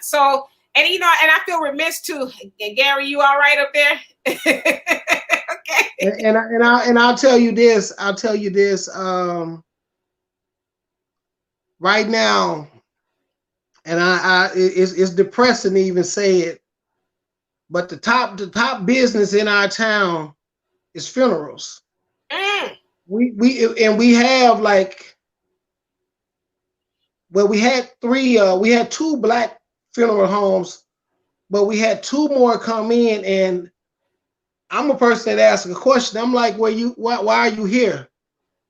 Speaker 2: So, and you know, and I feel remiss too. And Gary, you all right up there? Okay.
Speaker 4: And I'll tell you this. Right now, and it's depressing to even say it, but the top business in our town is funerals. We have like, well, we had two black funeral homes, but we had two more come in, and I'm a person that asks a question. I'm like, why are you here?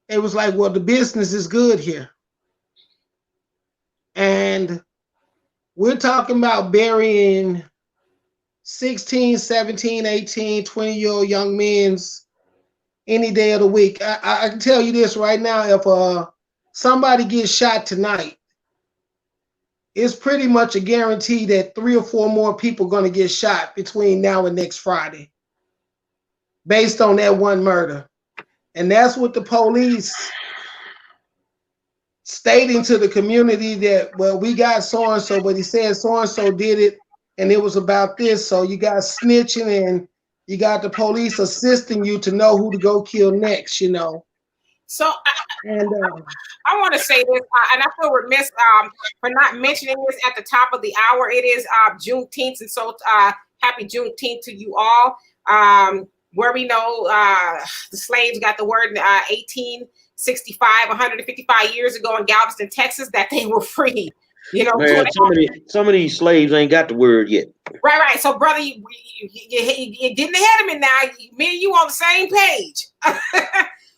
Speaker 4: It was like, well, the business is good here. And we're talking about burying 16, 17, 18, 20-year-old young men's any day of the week. I can tell you this right now, if somebody gets shot tonight, it's pretty much a guarantee that 3 or 4 more people are going to get shot between now and next Friday based on that one murder. And that's what the police stating to the community, that, well, we got so-and-so, but he said so-and-so did it and it was about this. So you got snitching and you got the police assisting you to know who to go kill next, you know.
Speaker 2: So I want to say this, and I feel remiss for not mentioning this at the top of the hour. It is Juneteenth, and so happy Juneteenth to you all. Where we know the slaves got the word in 1865, 155 years ago in Galveston, Texas, that they were free. You know,
Speaker 1: man, some of these slaves ain't got the word yet.
Speaker 2: Right. So, brother, you getting ahead of me now. Me and you on the same page.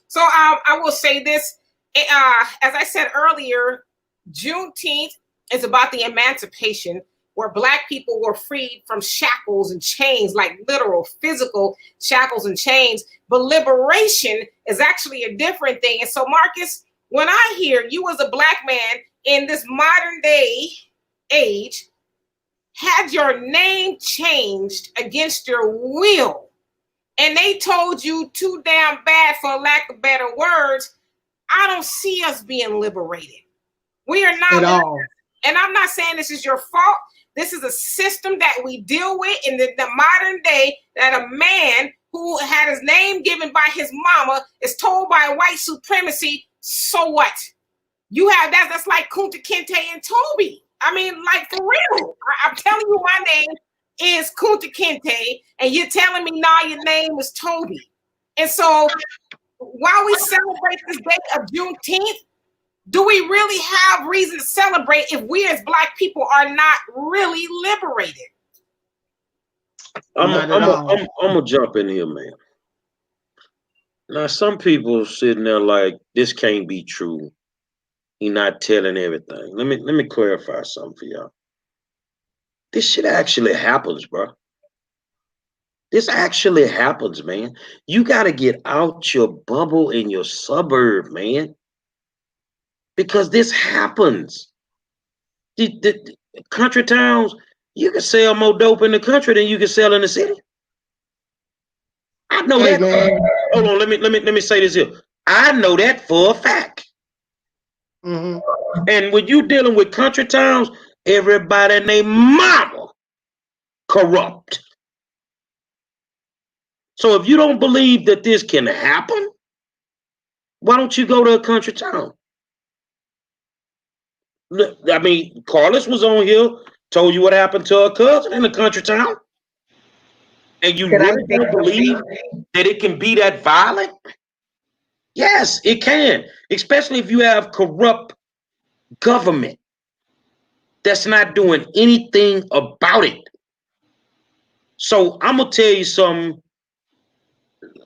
Speaker 2: So, I will say this. As I said earlier, Juneteenth is about the emancipation, where Black people were freed from shackles and chains, like literal physical shackles and chains. But liberation is actually a different thing. And so, Marcus, when I hear you as a Black man in this modern day age had your name changed against your will, and they told you too damn bad, for lack of better words, I don't see us being liberated. We are not
Speaker 4: at all.
Speaker 2: And I'm not saying this is your fault. This is a system that we deal with in the modern day, that a man who had his name given by his mama is told by white supremacy, so what? You have that's like Kunta Kinte and Toby. I mean, like, for real. I'm telling you, my name is Kunta Kinte, and you're telling me now your name is Toby. And so while we celebrate this day of Juneteenth, do we really have reason to celebrate if we as Black people are not really liberated?
Speaker 1: I'm gonna jump in here, man. Now, some people sitting there like, this can't be true. He not telling everything. Let me clarify something for y'all. This shit actually happens, bro. This actually happens, man. You got to get out your bubble in your suburb, man. Because this happens. The country towns, you can sell more dope in the country than you can sell in the city. I know that. Man. Hold on, let me say this here. I know that for a fact.
Speaker 4: Mm-hmm.
Speaker 1: And when you dealing with country towns, everybody named mama corrupt. So if you don't believe that this can happen, why don't you go to a country town? I mean, Carlos was on here, told you what happened to her cousin in a country town. And you really don't believe that it can be that violent? Yes, it can. Especially if you have corrupt government that's not doing anything about it. So I'm going to tell you something.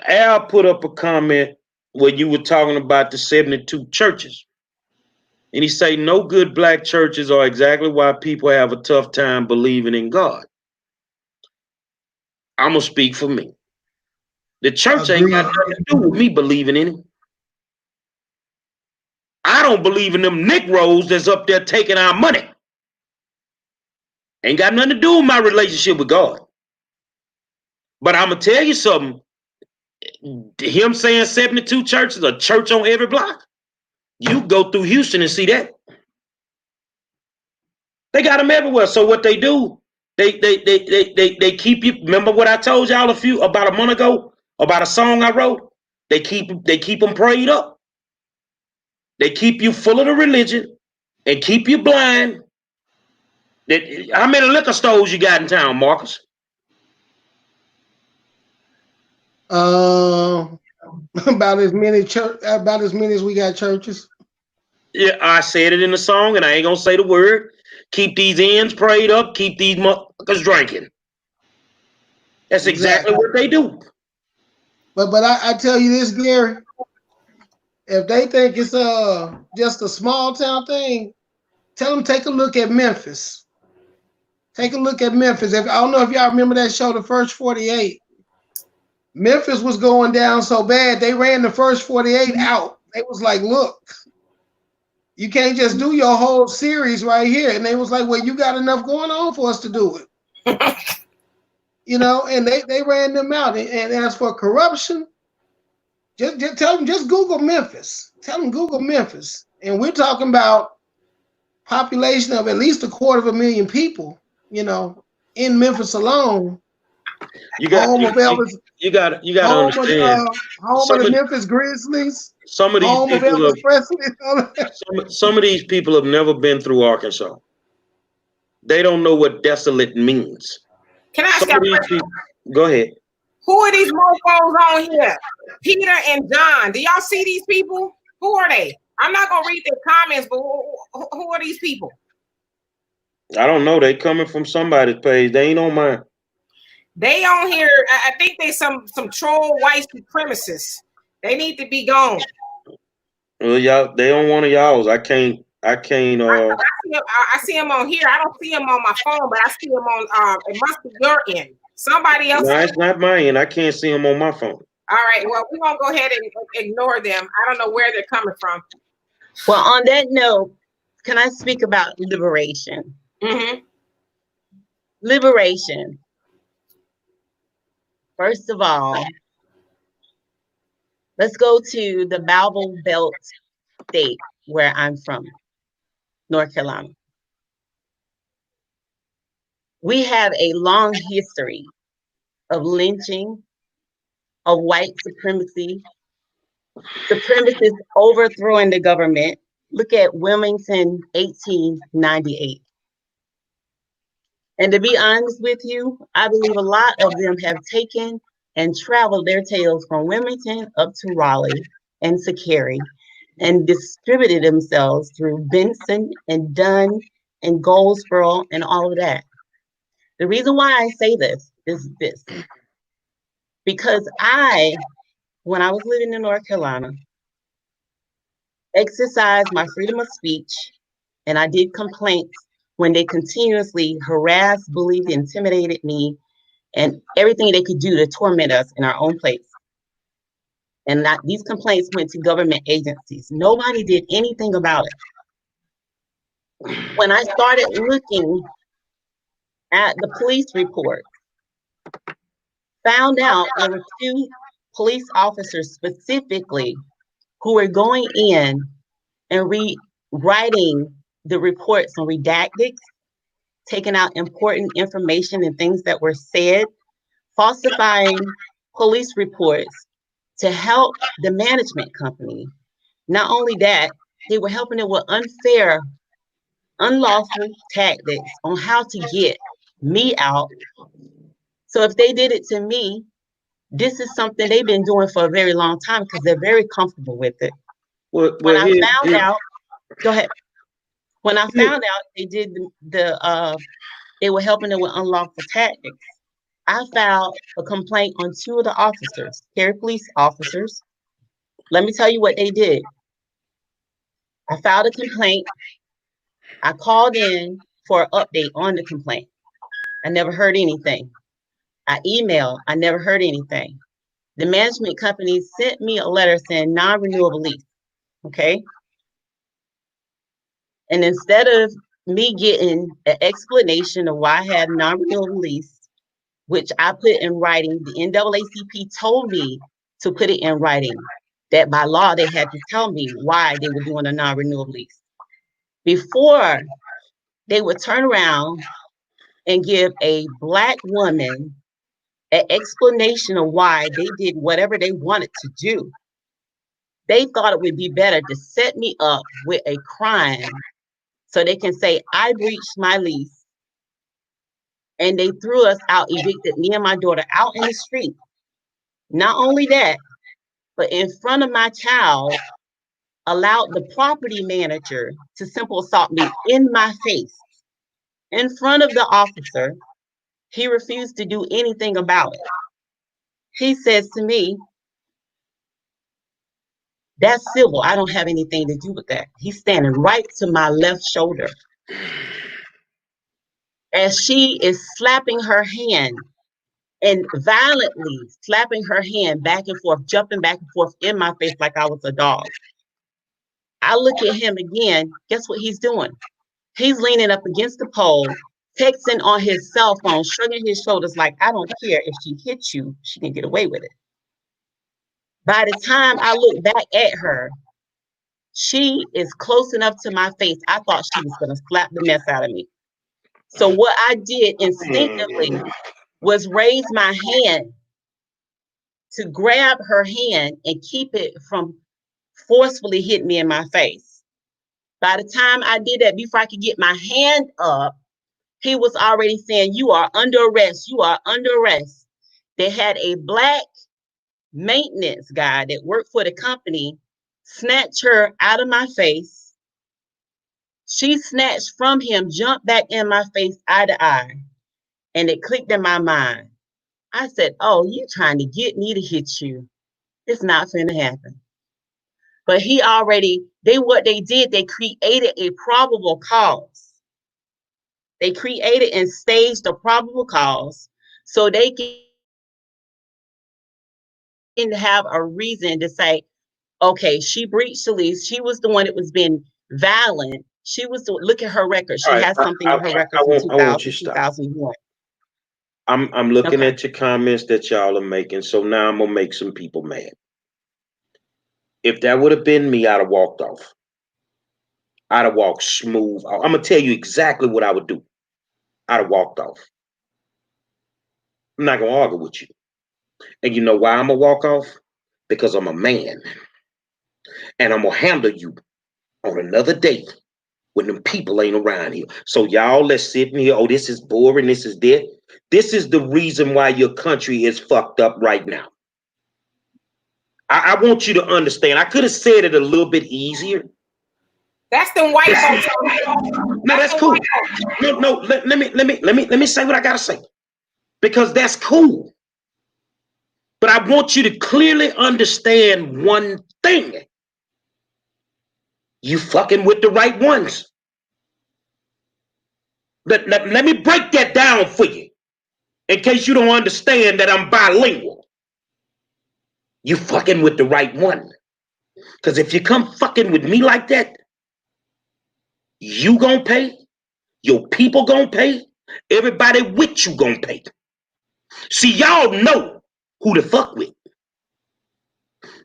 Speaker 1: Al put up a comment where you were talking about the 72 churches. And he say no good Black churches are exactly why people have a tough time believing in God. I'm going to speak for me. The church ain't got nothing to do with me believing in him. I don't believe in them Negroes that's up there taking our money. Ain't got nothing to do with my relationship with God. But I'm going to tell you something. Him saying 72 churches, a church on every block, You go through Houston and see that. They got them everywhere. So what they do, they keep you. Remember what I told y'all about a month ago about a song I wrote? They keep them prayed up. They keep you full of the religion and keep you blind. How many liquor stores you got in town, Marcus?
Speaker 4: About as many as we got churches.
Speaker 1: Yeah, I said it in the song, and I ain't gonna say the word. Keep these ends prayed up. Keep these motherfuckers drinking. That's exactly what they do.
Speaker 4: But I tell you this, Gary. If they think it's just a small town thing, tell them take a look at Memphis. Take a look at Memphis. I don't know if y'all remember that show, The First 48. Memphis was going down so bad, they ran the first 48 out. They was like, look, you can't just do your whole series right here. And they was like, well, you got enough going on for us to do it. You know, and they ran them out. And as for corruption, just tell them, just Google Memphis. Tell them Google Memphis. And we're talking about population of at least 250,000 people, you know, in Memphis alone.
Speaker 1: You got to understand.
Speaker 4: Home of the Memphis Grizzlies.
Speaker 1: Some of these
Speaker 4: home
Speaker 1: people
Speaker 4: of Elvis Presley.
Speaker 1: Some of these people have never been through Arkansas. They don't know what desolate means.
Speaker 2: Can I ask you a question?
Speaker 1: Go ahead.
Speaker 2: Who are these mofos on here? Peter and John. Do y'all see these people? Who are they? I'm not gonna read their comments, but who are these people?
Speaker 1: I don't know. They coming from somebody's page. They ain't on mine.
Speaker 2: They on here. I think they some troll white supremacists. They need to be gone.
Speaker 1: Well, y'all, they on one of y'all's. I can't. I see
Speaker 2: them on here. I don't see them on my phone, but I see them on. It must be your end. Somebody else.
Speaker 1: No, it's not my end. I can't see them on my phone.
Speaker 2: All right. Well, we're gonna go ahead and ignore them. I don't know where they're coming from.
Speaker 3: Well, on that note, can I speak about liberation?
Speaker 2: Mm-hmm.
Speaker 3: Liberation. First of all, let's go to the Bible Belt state where I'm from, North Carolina. We have a long history of lynching, of white supremacy, supremacists overthrowing the government. Look at Wilmington, 1898. And to be honest with you, I believe a lot of them have taken and traveled their tales from Wilmington up to Raleigh and to Cary and distributed themselves through Benson and Dunn and Goldsboro and all of that. The reason why I say this is this. Because when I was living in North Carolina, exercised my freedom of speech, and I did complaints when they continuously harassed, bullied, intimidated me, and everything they could do to torment us in our own place. And these complaints went to government agencies. Nobody did anything about it. When I started looking at the police report, found out there were 2 police officers specifically who were going in and rewriting the reports on redactics, taking out important information and things that were said, falsifying police reports to help the management company. Not only that, they were helping it with unfair, unlawful tactics on how to get me out. So if they did it to me, this is something they've been doing for a very long time because they're very comfortable with it. When I found out, go ahead. When I found out they did they were helping them with unlawful tactics, I filed a complaint on 2 of the officers, Cary police officers. Let me tell you what they did. I filed a complaint. I called in for an update on the complaint. I never heard anything. I emailed. I never heard anything. The management company sent me a letter saying non-renewable lease. Okay. And instead of me getting an explanation of why I had non-renewable lease, which I put in writing, the NAACP told me to put it in writing. that by law they had to tell me why they were doing a non-renewal lease. Before, they would turn around and give a Black woman an explanation of why they did whatever they wanted to do. They thought it would be better to set me up with a crime so they can say I breached my lease, and they threw us out, evicted me and my daughter out in the street. Not only that, but in front of my child, allowed the property manager to simple assault me in my face. In front of the officer, he refused to do anything about it. He says to me, "That's civil. I don't have anything to do with that." He's standing right to my left shoulder as she is slapping her hand and violently slapping her hand back and forth, jumping back and forth in my face like I was a dog. I look at him again. Guess what he's doing? He's leaning up against the pole, texting on his cell phone, shrugging his shoulders like, I don't care. If she hits you, she can get away with it. By the time I look back at her, she is close enough to my face. I thought she was going to slap the mess out of me. So what I did instinctively was raise my hand to grab her hand and keep it from forcefully hitting me in my face. By the time I did that, before I could get my hand up, he was already saying, "You are under arrest. You are under arrest." They had a Black maintenance guy that worked for the company snatch her out of my face. She snatched from him, jumped back in my face, eye to eye, and it clicked in my mind. I said, "Oh, you trying to get me to hit you. It's not finna happen." But what they did, they created a probable cause. They created and staged a probable cause so they can have a reason to say, okay, she breached the lease. She was the one that was being violent. Look at her record. She
Speaker 1: All right,
Speaker 3: has something in her record
Speaker 1: I
Speaker 3: from
Speaker 1: want you to
Speaker 3: 2000,
Speaker 1: stop.
Speaker 3: 2001.
Speaker 1: I'm looking
Speaker 3: Okay.
Speaker 1: at your comments that y'all are making, so now I'm gonna make some people mad. If that would have been me, I'd have walked off. I'd have walked smooth. I'm gonna tell you exactly what I would do. I'd have walked off. I'm not gonna argue with you. And you know why I'm gonna walk off? Because I'm a man. And I'm gonna handle you on another day when them people ain't around here. So y'all, let's sit in here. Oh, this is boring. This is dead. This is the reason why your country is fucked up right now. I want you to understand. I could have said it a little bit easier.
Speaker 2: That's the white folks.
Speaker 1: No, that's cool. No, let me say what I gotta say. Because that's cool. But I want you to clearly understand one thing. You fucking with the right ones. Let me break that down for you. In case you don't understand that I'm bilingual. You fucking with the right one. Because if you come fucking with me like that, you gonna pay, your people gonna pay, everybody with you gonna pay. See, y'all know who to fuck with.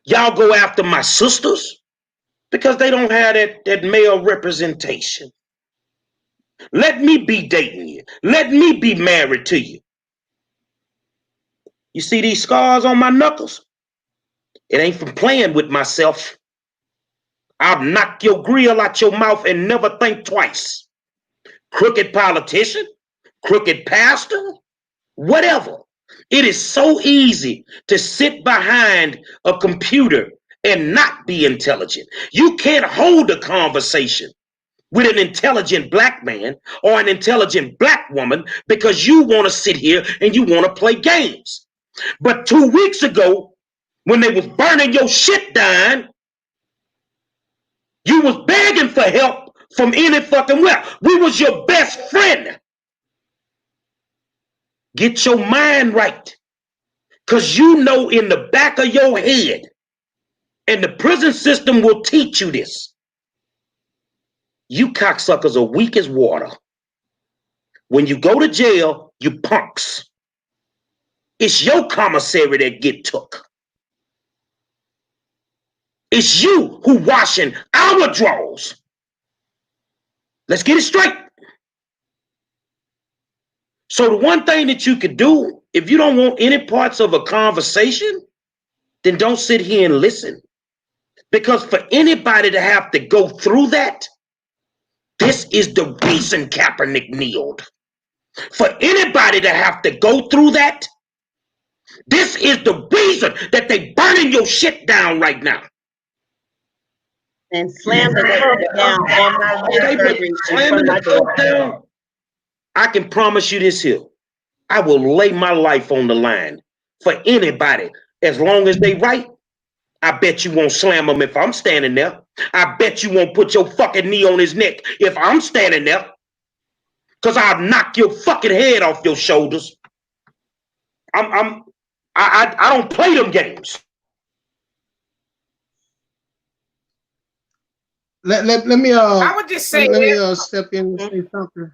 Speaker 1: Y'all go after my sisters because they don't have that male representation. Let me be dating you. Let me be married to you. You see these scars on my knuckles? It ain't from playing with myself. I'll knock your grill out your mouth and never think twice. Crooked politician, crooked pastor, whatever. It is so easy to sit behind a computer and not be intelligent. You can't hold a conversation with an intelligent Black man or an intelligent Black woman because you want to sit here and you want to play games. But 2 weeks ago, when they was burning your shit down, you was begging for help from any fucking where. We was your best friend. Get your mind right. Because you know in the back of your head, and the prison system will teach you this, you cocksuckers are weak as water. When you go to jail, you punks. It's your commissary that get took. It's you who washing our drawers. Let's get it straight. So the one thing that you could do, if you don't want any parts of a conversation, then don't sit here and listen. Because for anybody to have to go through that, this is the reason Kaepernick kneeled. For anybody to have to go through that, this is the reason that they burning your shit down right now.
Speaker 3: And slam the cup down on my wrist surgery
Speaker 1: Slamming the cup down. I can promise you this here. I will lay my life on the line for anybody. As long as they right, I bet you won't slam him if I'm standing there. I bet you won't put your fucking knee on his neck if I'm standing there. Because I'll knock your fucking head off your shoulders. I don't play them games.
Speaker 4: Let me
Speaker 2: I would just say
Speaker 4: let me step in and say something.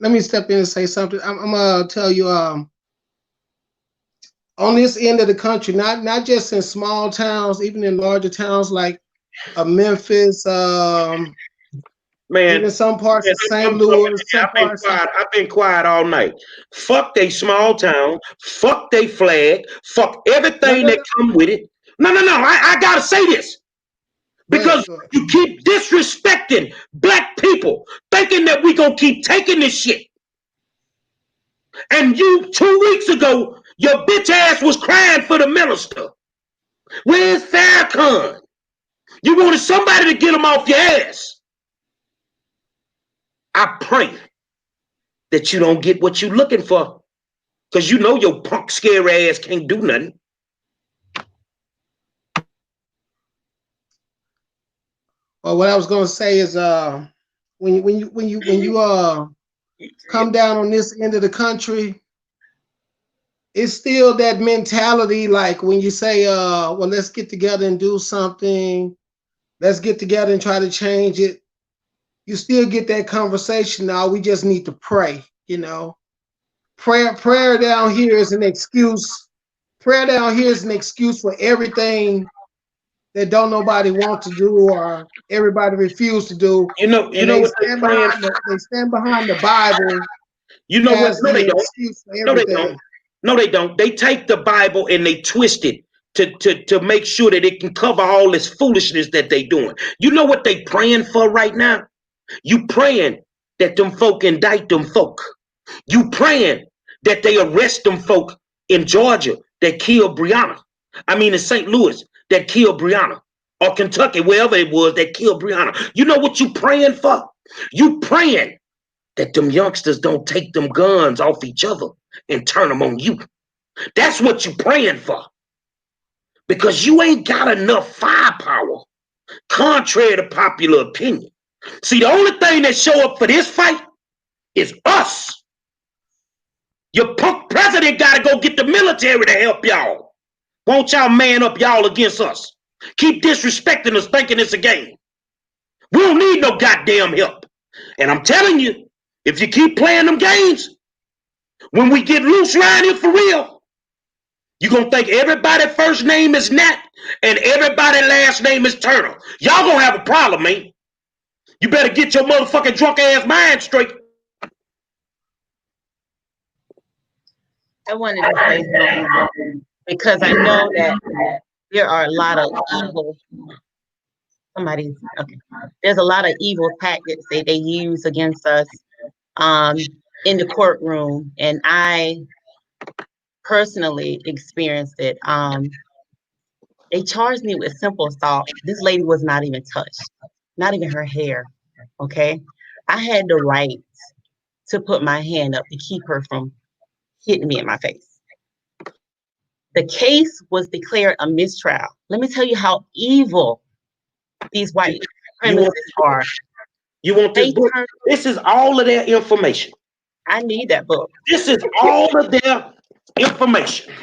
Speaker 4: Let me step in and say something. I'm gonna tell you on this end of the country, not just in small towns, even in larger towns like Memphis,
Speaker 1: Man,
Speaker 4: even some parts of St. Louis.
Speaker 1: I've been quiet all night. Fuck they small town. Fuck they flag. Fuck everything that come with it. No. I gotta say this. Because you keep disrespecting black people, thinking that we gonna keep taking this shit. And you 2 weeks ago, your bitch ass was crying for the minister. Where's Farrakhan? You wanted somebody to get him off your ass. I pray that you don't get what you're looking for, because you know your punk scary ass can't do nothing.
Speaker 4: Well, what I was gonna say is when you come down on this end of the country, it's still that mentality like when you say, well, let's get together and do something, let's get together and try to change it. You still get that conversation. Now we just need to pray, you know. Prayer down here is an excuse. Prayer down here is an excuse for everything that don't nobody want to do or everybody refuse to do.
Speaker 1: You know what
Speaker 4: they stand behind the Bible.
Speaker 1: You know what? No, they don't. No, they don't. They take the Bible and they twist it to make sure that it can cover all this foolishness that they doing. You know what they praying for right now? You praying that them folk indict them folk. You praying that they arrest them folk in Georgia that killed Breonna. I mean in St. Louis that killed Breonna. Or Kentucky, wherever it was that killed Breonna. You know what you praying for? You praying that them youngsters don't take them guns off each other and turn them on you. That's what you praying for. Because you ain't got enough firepower, contrary to popular opinion. See, the only thing that show up for this fight is us. Your punk president got to go get the military to help y'all. Won't y'all man up y'all against us? Keep disrespecting us thinking it's a game. We don't need no goddamn help. And I'm telling you, if you keep playing them games, when we get loose around here for real, you're going to think everybody's first name is Nat and everybody's last name is Turner. Y'all going to have a problem, man. You better get your motherfucking drunk ass mind straight.
Speaker 3: I wanted to say something because I know that there are a lot of evil. There's a lot of evil tactics that they use against us in the courtroom, and I personally experienced it. They charged me with simple assault. This lady was not even touched, not even her hair. Okay, I had the right to put my hand up to keep her from hitting me in my face. The case was declared a mistrial. Let me tell you how evil these white criminals are.
Speaker 1: You want this book? This is all of their information.
Speaker 3: I need that book.
Speaker 1: This is all of their information.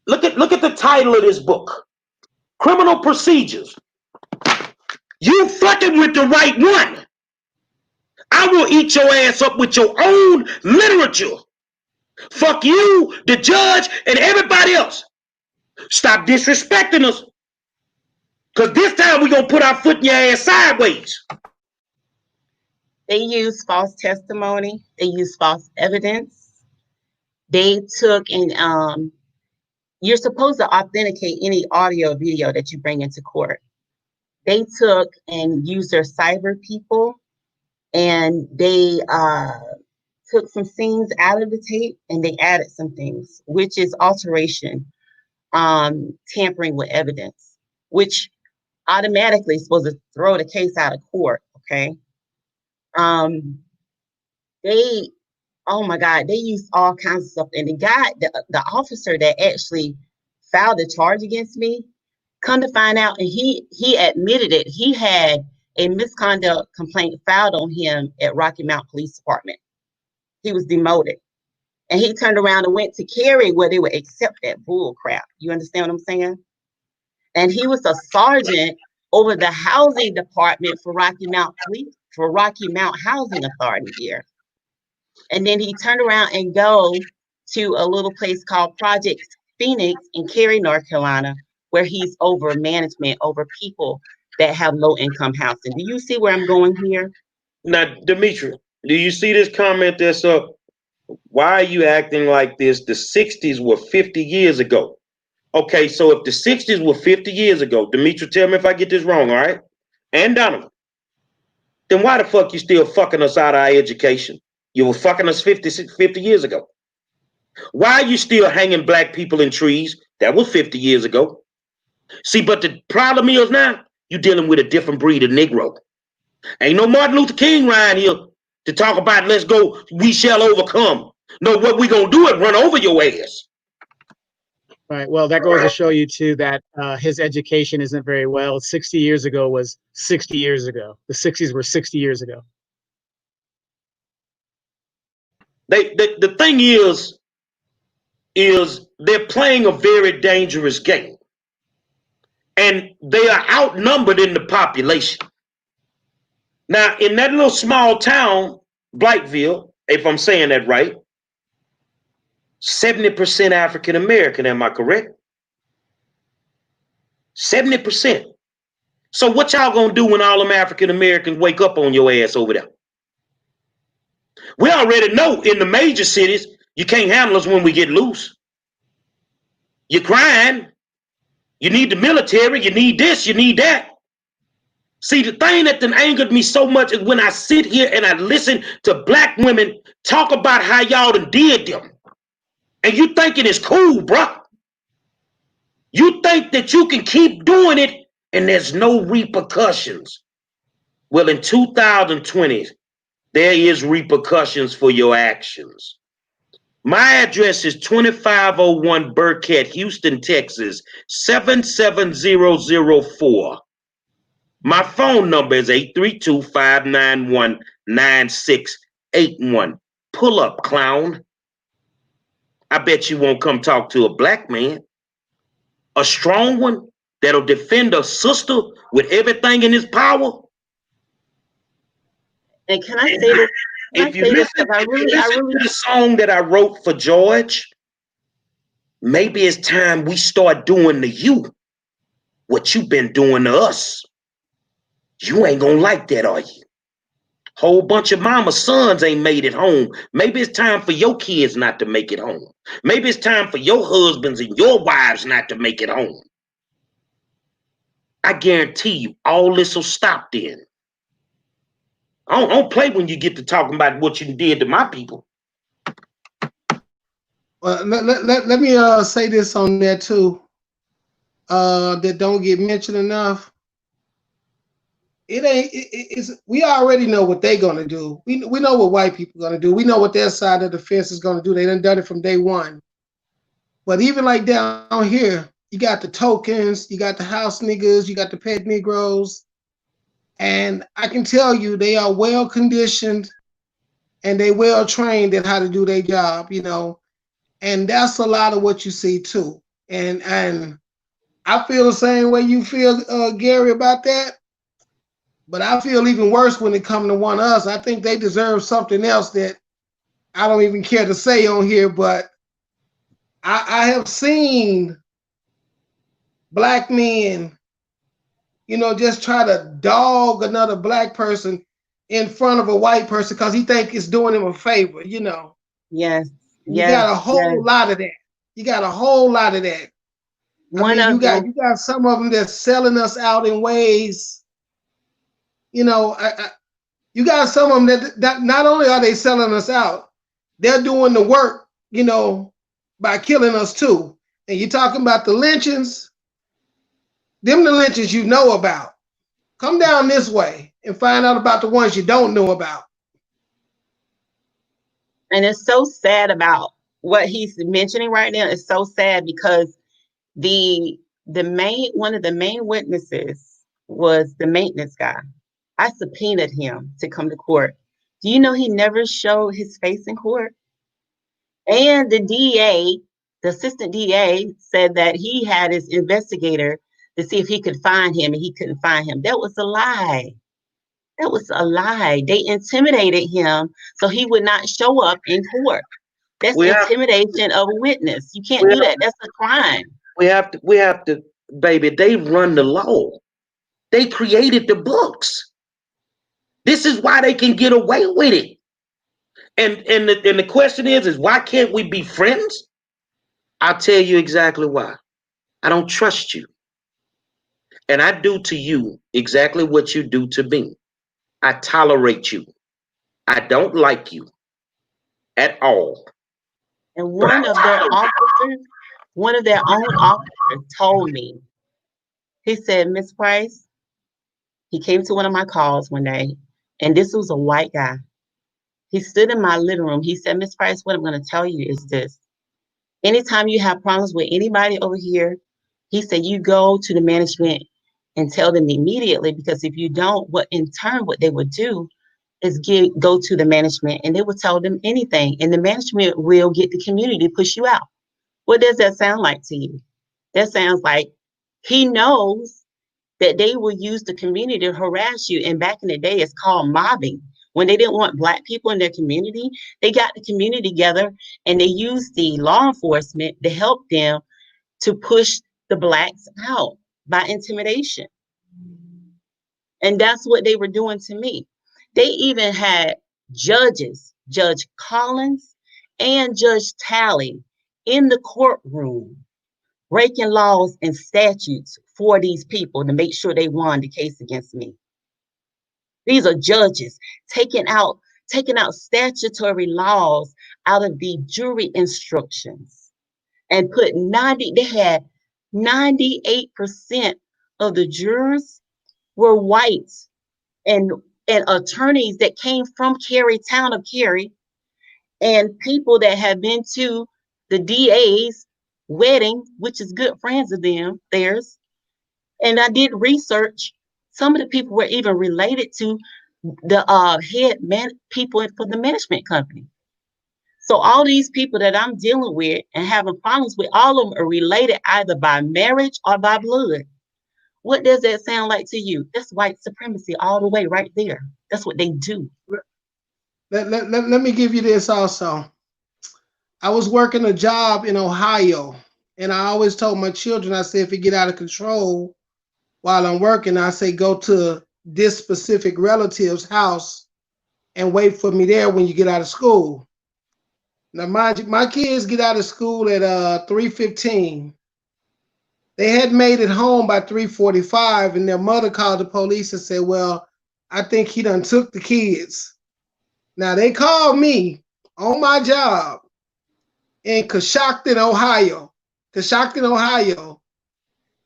Speaker 1: Look at the title of this book. Criminal Procedures. You fucking with the right one. I will eat your ass up with your own literature. Fuck you, the judge, and everybody else. Stop disrespecting us. Because this time we're going to put our foot in your ass sideways.
Speaker 3: They use false testimony. They use false evidence. They took and you're supposed to authenticate any audio or video that you bring into court. They took and used their cyber people, and they took some scenes out of the tape and they added some things, which is alteration, tampering with evidence, which automatically is supposed to throw the case out of court. Okay. They, oh my God, they used all kinds of stuff. And the officer that actually filed the charge against me, come to find out, and he admitted it. He had a misconduct complaint filed on him at Rocky Mount Police Department. He was demoted. And he turned around and went to Cary where they would accept that bull crap. You understand what I'm saying? And he was a sergeant over the housing department for Rocky Mount Housing Authority here. And then he turned around and go to a little place called Project Phoenix in Cary, North Carolina, where he's over management, over people that have low income housing. Do you see where I'm going here?
Speaker 1: Now, Demetri, do you see this comment that's up? Why are you acting like this? The 60s were 50 years ago. Okay, so if the 60s were 50 years ago, Demetri, tell me if I get this wrong, all right? And Donovan, then why the fuck you still fucking us out of our education? You were fucking us 50 years ago. Why are you still hanging black people in trees? That was 50 years ago. See, but the problem is now, you're dealing with a different breed of Negro. Ain't no Martin Luther King around here to talk about, let's go, we shall overcome. No, what we gonna do is run over your ass.
Speaker 5: Right. Well, that goes to show you too that his education isn't very well. 60 years ago was 60 years ago. The 60s were 60 years ago.
Speaker 1: The thing is they're playing a very dangerous game. And they are outnumbered in the population. Now, in that little small town, Blytheville, if I'm saying that right, 70% African American, am I correct? 70%. So what y'all gonna do when all them African Americans wake up on your ass over there? We already know in the major cities, you can't handle us when we get loose. You're crying. You need the military. You need this. You need that. See, the thing that then angered me so much is when I sit here and I listen to black women talk about how y'all done did them. And you thinking it's cool, bruh. You think that you can keep doing it and there's no repercussions. Well, in 2020, there is repercussions for your actions. My address is 2501 Burkett, Houston, Texas, 77004. My phone number is 832-591-9681. Pull up, clown. I bet you won't come talk to a black man. A strong one that'll defend a sister with everything in his power.
Speaker 3: And can I say this?
Speaker 1: If you listen to the song that I wrote for George, maybe it's time we start doing to you what you've been doing to us. You ain't gonna like that, are you? Whole bunch of mama's sons ain't made it home. Maybe it's time for your kids not to make it home. Maybe it's time for your husbands and your wives not to make it home. I guarantee you, all this will stop then. I don't play when you get to talking about what you did to my people.
Speaker 4: Well, let me say this on that too. That don't get mentioned enough. We already know what they're gonna do. We know what white people are gonna do. We know what their side of the fence is gonna do. They done it from day one. But even like down here, you got the tokens, you got the house niggas, you got the pet Negroes, and I can tell you they are well conditioned and they well trained at how to do their job, you know. And that's a lot of what you see too. And I feel the same way you feel, Gary, about that. But I feel even worse when it comes to one of us. I think they deserve something else that I don't even care to say on here. But I have seen black men just try to dog another black person in front of a white person because he think it's doing him a favor,
Speaker 3: Yes.
Speaker 4: You got a whole lot of that. You got a whole lot of that. You got some of them that's selling us out in ways, you got some of them that not only are they selling us out, they're doing the work, by killing us too. And you're talking about the lynchings, the lynchings you know about. Come down this way and find out about the ones you don't know about.
Speaker 3: And it's so sad about what he's mentioning right now. It's so sad because one of the main witnesses was the maintenance guy. I subpoenaed him to come to court. Do you know he never showed his face in court? And the DA, the assistant DA, said that he had his investigator to see if he could find him, and he couldn't find him. That was a lie. That was a lie. They intimidated him so he would not show up in court. That's intimidation of a witness. You can't do that. That's a crime.
Speaker 1: We have to, baby, they run the law. They created the books. This is why they can get away with it. And the question is why can't we be friends? I'll tell you exactly why. I don't trust you. And I do to you exactly what you do to me. I tolerate you. I don't like you at all.
Speaker 3: And one of their own officers told me, he said, Miss Price, he came to one of my calls one day, and this was a white guy. He stood in my living room. He said, Miss Price, what I'm going to tell you is this. Anytime you have problems with anybody over here, he said, you go to the management and tell them immediately, because if you don't, what they would do is go to the management and they will tell them anything. And the management will get the community to push you out. What does that sound like to you? That sounds like he knows that they will use the community to harass you. And back in the day, it's called mobbing. When they didn't want Black people in their community, they got the community together and they used the law enforcement to help them to push the Blacks out by intimidation. And that's what they were doing to me. They even had judges, Judge Collins and Judge Talley, in the courtroom, breaking laws and statutes for these people to make sure they won the case against me. These are judges taking out statutory laws out of the jury instructions and they had 98% of the jurors were white and attorneys that came from town of Cary, and people that have been to the DA's wedding, which is good friends of theirs. And I did research. Some of the people were even related to the people for the management company. So all these people that I'm dealing with and having problems with, all of them are related either by marriage or by blood. What does that sound like to you? That's white supremacy all the way right there. That's what they do.
Speaker 4: Let me give you this also. I was working a job in Ohio, and I always told my children, I said, if it get out of control while I'm working, I say, go to this specific relative's house and wait for me there when you get out of school. Now, mind you, my kids get out of school at 3:15. They had made it home by 3:45, and their mother called the police and said, well, I think he done took the kids. Now, they called me on my job in Coshocton, Ohio.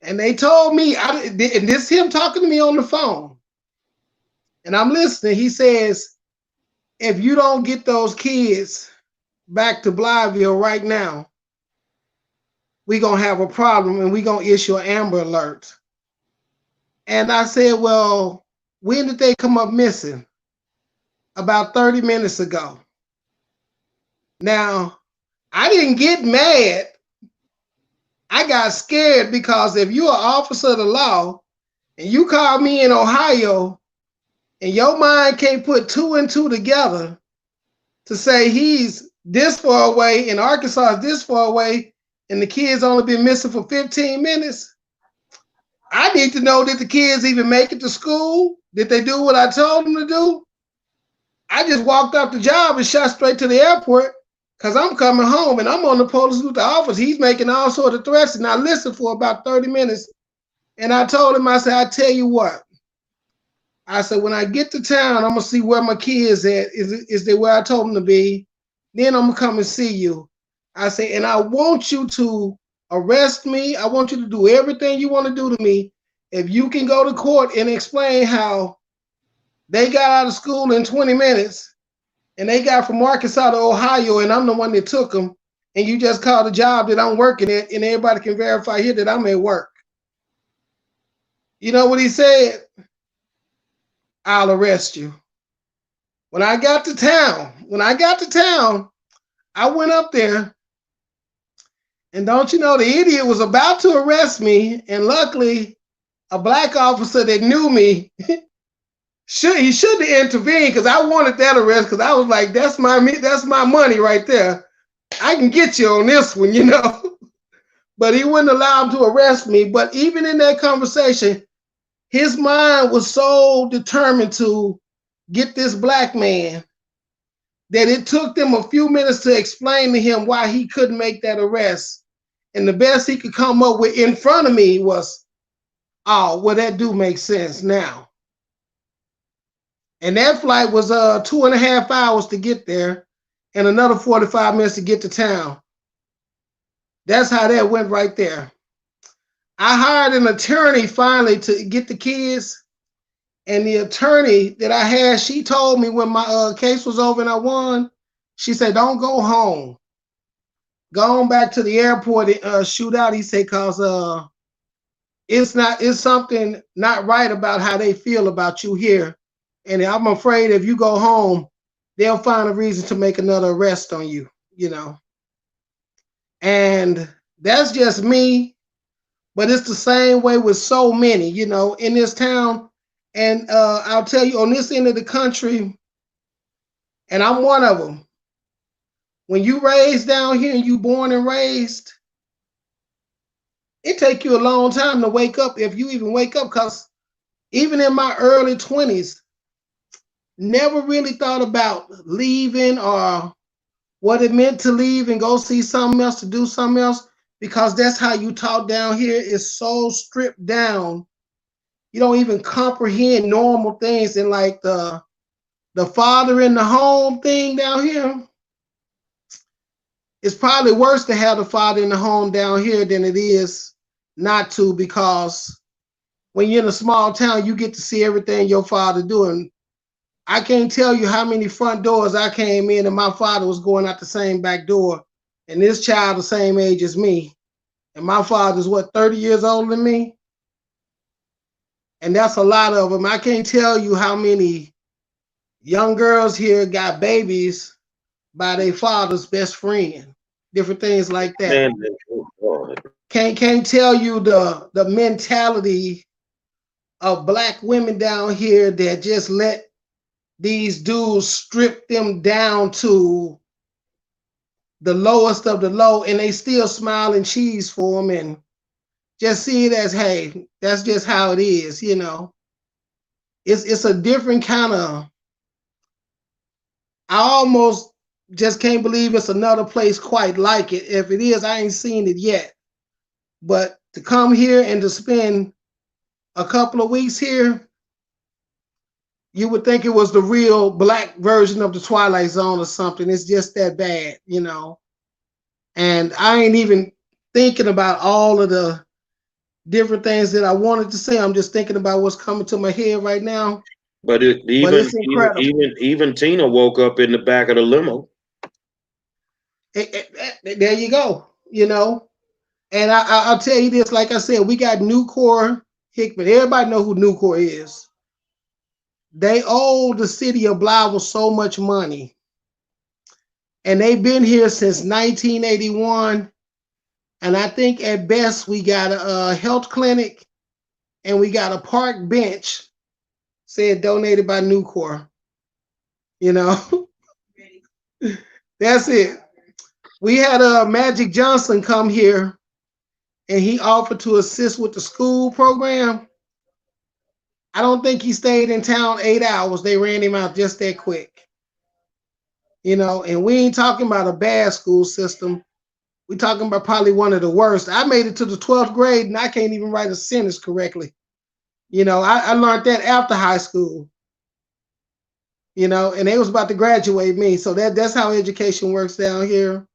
Speaker 4: And they told me, and this is him talking to me on the phone. And I'm listening. He says, if you don't get those kids back to Blytheville right now, we're going to have a problem and we're going to issue an Amber Alert. And I said, well, when did they come up missing? About 30 minutes ago. Now, I didn't get mad. I got scared because if you're an officer of the law and you call me in Ohio and your mind can't put two and two together to say he's this far away and Arkansas is this far away and the kid's only been missing for 15 minutes, I need to know, did the kids even make it to school? Did they do what I told them to do? I just walked off the job and shot straight to the airport because I'm coming home and I'm on the police with the office. He's making all sorts of threats, and I listened for about 30 minutes. And I told him, I said, I tell you what. I said, when I get to town, I'm going to see where my kids at. Is they where I told them to be? Then I'm going to come and see you. I said, and I want you to arrest me. I want you to do everything you want to do to me. If you can go to court and explain how they got out of school in 20 minutes and they got from Arkansas to Ohio and I'm the one that took them, and you just called a job that I'm working at and everybody can verify here that I'm at work. You know what he said? I'll arrest you. When I got to town, I went up there, and don't you know, the idiot was about to arrest me, and luckily a black officer that knew me, he should have intervened, because I wanted that arrest, because I was like, that's my money right there. I can get you on this one, you know. But he wouldn't allow him to arrest me. But even in that conversation, his mind was so determined to get this black man that it took them a few minutes to explain to him why he couldn't make that arrest. And the best he could come up with in front of me was, oh, well, that do make sense now. And that flight was 2.5 hours to get there and another 45 minutes to get to town. That's how that went right there. I hired an attorney finally to get the kids. And the attorney that I had, she told me when my case was over and I won, she said, don't go home. Go on back to the airport and shoot out. He said, because it's something not right about how they feel about you here. And I'm afraid if you go home, they'll find a reason to make another arrest on you, you know. And that's just me. But it's the same way with so many, you know, in this town. And I'll tell you, on this end of the country, and I'm one of them, when you raised down here and you born and raised, it take you a long time to wake up, if you even wake up, because even in my early 20s, never really thought about leaving or what it meant to leave and go see something else, to do something else, because that's how you talk down here. Is so stripped down. You don't even comprehend normal things. And like the father in the home thing down here, it's probably worse to have the father in the home down here than it is not to, because when you're in a small town, you get to see everything your father doing. I can't tell you how many front doors I came in and my father was going out the same back door, and this child the same age as me. And my father's what, 30 years older than me? And that's a lot of them. I can't tell you how many young girls here got babies by their father's best friend. Different things like that. Can't tell you the mentality of black women down here that just let these dudes strip them down to the lowest of the low, and they still smile and cheese for them and just see it as, hey, that's just how it is, you know. It's a different kind of, I almost just can't believe it's another place quite like it. If it is, I ain't seen it yet. But to come here and to spend a couple of weeks here, you would think it was the real black version of the Twilight Zone or something. It's just that bad, you know. And I ain't even thinking about all of the different things that I wanted to say. I'm just thinking about what's coming to my head right now.
Speaker 1: But
Speaker 4: it's incredible.
Speaker 1: Even Tina woke up in the back of the limo.
Speaker 4: There you go, you know. And I'll tell you this, like I said, we got Nucor Hickman. Everybody know who Nucor is. They owe the city of Blytheville so much money. And they've been here since 1981. And I think at best we got a health clinic and we got a park bench said donated by Nucor. You know, that's it. We had Magic Johnson come here and he offered to assist with the school program. I don't think he stayed in town 8 hours. They ran him out just that quick. And we ain't talking about a bad school system. We talking about probably one of the worst. I made it to the 12th grade and I can't even write a sentence correctly. I learned that after high school. And they was about to graduate me. So that's how education works down here.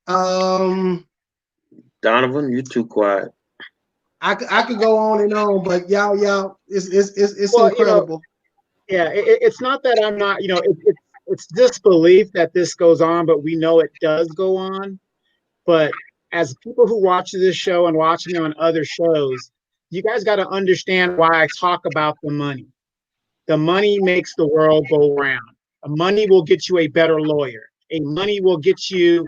Speaker 1: Donovan, you too quiet.
Speaker 4: I could go on and on, but y'all, it's well, incredible.
Speaker 5: It's not that I'm not, it's disbelief that this goes on, but we know it does go on. But as people who watch this show and watch me on other shows, you guys got to understand why I talk about the money. The money makes the world go round. Money will get you a better lawyer. Money will get you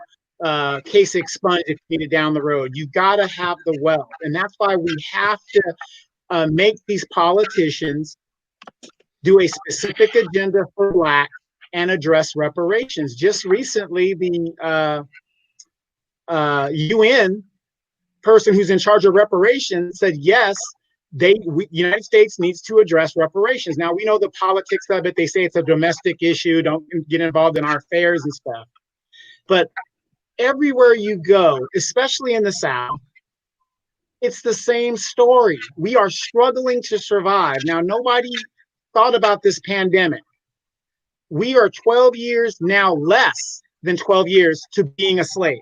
Speaker 5: case expunged if you need it down the road. You got to have the wealth. And that's why we have to make these politicians do a specific agenda for Black and address reparations. Just recently, the UN person who's in charge of reparations said, yes, United States needs to address reparations. Now, we know the politics of it. They say it's a domestic issue. Don't get involved in our affairs and stuff. But everywhere you go, especially in the South, it's the same story. We are struggling to survive. Now, nobody thought about this pandemic. We are 12 years now, less than 12 years to being a slave.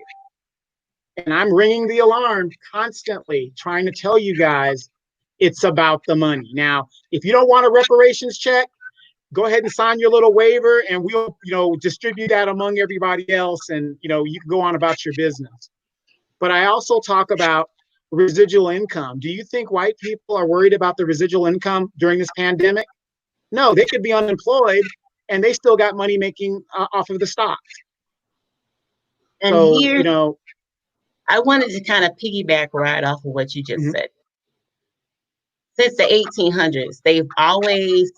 Speaker 5: And I'm ringing the alarm constantly, trying to tell you guys it's about the money. Now, if you don't want a reparations check, go ahead and sign your little waiver and we'll, distribute that among everybody else and, you can go on about your business. But I also talk about residual income. Do you think white people are worried about the residual income during this pandemic? No, they could be unemployed and they still got money making off of the stocks.
Speaker 3: And so, here, I wanted to kind of piggyback right off of what you just said. Since the 1800s, they've always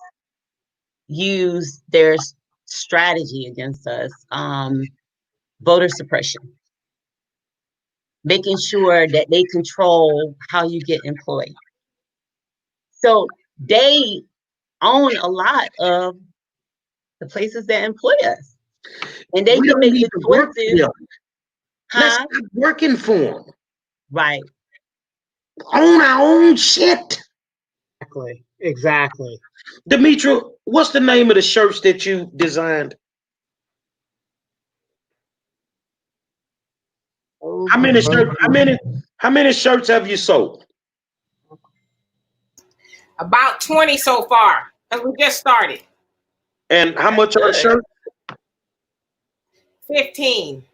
Speaker 3: used their strategy against us, voter suppression, making sure that they control how you get employed. So they own a lot of the places that employ us. And they can make the choices.
Speaker 1: Let's stop working for them.
Speaker 3: Right.
Speaker 1: Own our own shit.
Speaker 5: Exactly.
Speaker 1: Demetria, what's the name of the shirts that you designed? How many shirts have you sold?
Speaker 2: About 20 so far, because we just started.
Speaker 1: And how much are the shirts?
Speaker 2: 15.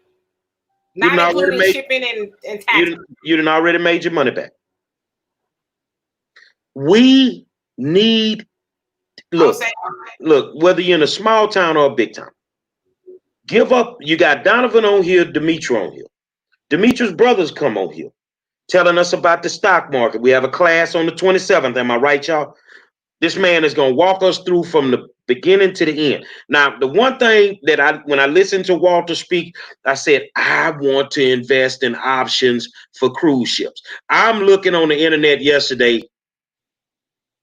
Speaker 2: Not including shipping and taxes.
Speaker 1: You done already made your money back. We need, look, whether you're in a small town or a big town, give up. You got Donovan on here, Demetria on here. Demetria's brothers come on here telling us about the stock market. We have a class on the 27th. Am I right, y'all? This man is going to walk us through from the beginning to the end. Now, the one thing that when I listened to Walter speak, I said, I want to invest in options for cruise ships. I'm looking on the internet yesterday,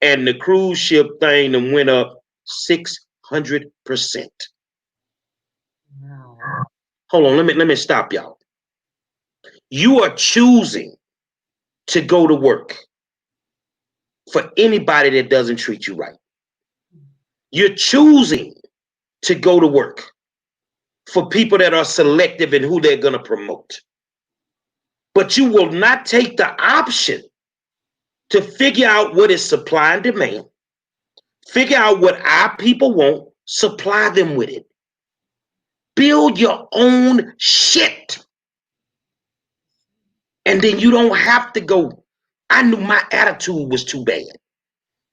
Speaker 1: and the cruise ship thing went up 600%. Wow. Hold on, let me stop y'all. You are choosing to go to work for anybody that doesn't treat you right. You're choosing to go to work for people that are selective in who they're going to promote. But you will not take the option to figure out what is supply and demand, figure out what our people want, supply them with it. Build your own shit. And then you don't have to go. I knew my attitude was too bad.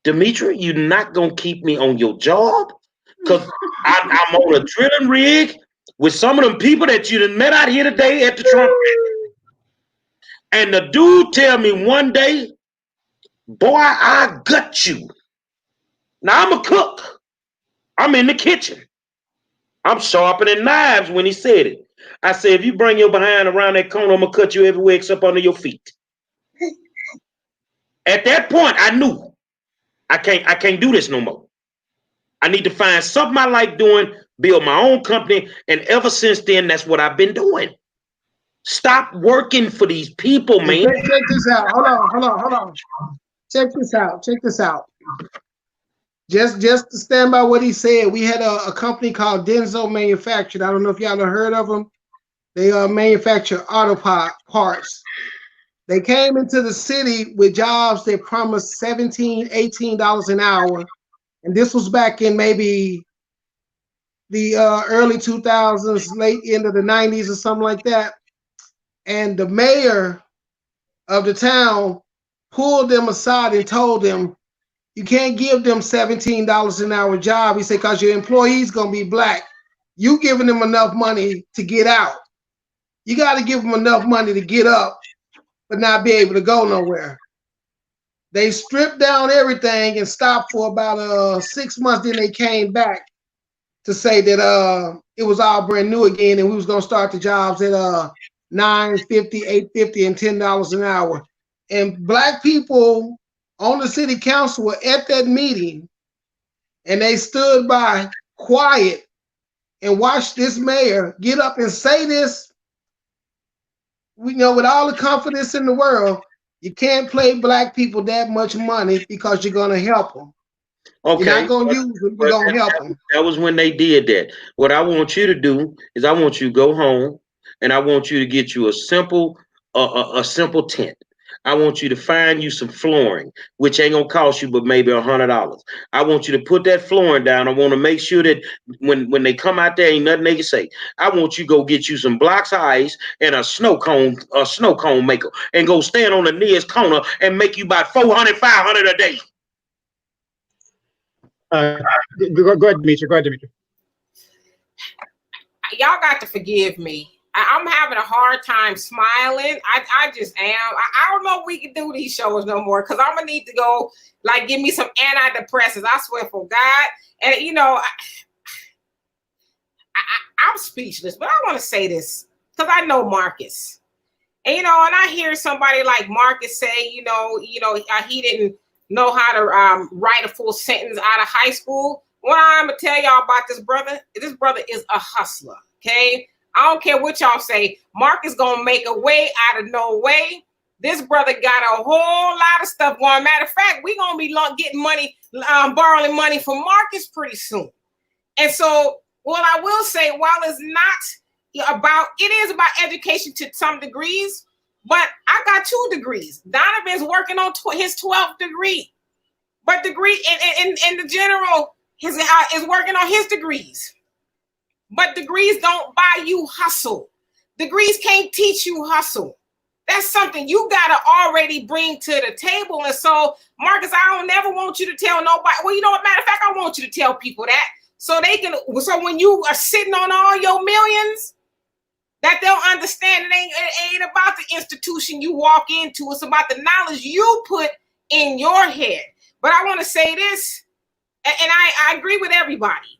Speaker 1: Demetria, you're not going to keep me on your job because I'm on a drilling rig with some of them people that you done met out here today at the Trump. And the dude tell me one day, boy, I gut you. Now I'm a cook. I'm in the kitchen. I'm sharpening knives when he said it. I said, if you bring your behind around that corner, I'm going to cut you everywhere except under your feet. At that point, I knew I can't do this no more. I need to find something I like doing, build my own company, and ever since then, that's what I've been doing. Stop working for these people, man.
Speaker 4: Check this out. Hold on. Check this out. Just to stand by what he said, we had a company called Denso Manufacturing. I don't know if y'all have heard of them. They manufacture auto parts. They came into the city with jobs that promised $17, $18 an hour. And this was back in maybe the early 2000s, late end of the 90s or something like that. And the mayor of the town pulled them aside and told them, you can't give them $17 an hour job. He said, because your employee's going to be black. You giving them enough money to get out. You got to give them enough money to get up, but not be able to go nowhere. They stripped down everything and stopped for about 6 months. Then they came back to say that it was all brand new again, and we was going to start the jobs at $9.50, $8.50, and $10 an hour. And black people on the city council were at that meeting, and they stood by quiet and watched this mayor get up and say this. We know with all the confidence in the world, you can't pay black people that much money because you're going to help them.
Speaker 1: Okay.
Speaker 4: You're not going to use them, you're going to help them.
Speaker 1: That was when they did that. What I want you to do is I want you to go home and I want you to get you a simple tent. I want you to find you some flooring, which ain't gonna cost you but maybe $100. I want you to put that flooring down. I want to make sure that when they come out there, ain't nothing they can say. I want you to go get you some blocks of ice and a snow cone maker, and go stand on the nearest corner and make you about $400, $500 a day.
Speaker 5: Go ahead, Demetri.
Speaker 2: Y'all got to forgive me. I'm having a hard time smiling. I just am. I don't know if we can do these shows no more, because I'm gonna need to go give me some antidepressants. I swear for God. And I'm speechless, but I want to say this because I know Marcus. And and I hear somebody like Marcus say, he didn't know how to write a full sentence out of high school. What I'm gonna tell y'all about this brother is a hustler. Okay. I don't care what y'all say. Mark is going to make a way out of no way. This brother got a whole lot of stuff going. Matter of fact, we're going to be getting money, borrowing money from Marcus pretty soon. And so what I will say, while it's not about, it is about education to some degrees, but I got 2 degrees. Donovan's working on his 12th degree. But degree in the general is working on his degrees. But degrees don't buy you hustle. Degrees can't teach you hustle. That's something you got to already bring to the table. And so, Marcus, I don't never want you to tell nobody. Well, you know what? Matter of fact, I want you to tell people that so they can. So when you are sitting on all your millions, that they'll understand it ain't about the institution you walk into. It's about the knowledge you put in your head. But I want to say this, and I agree with everybody.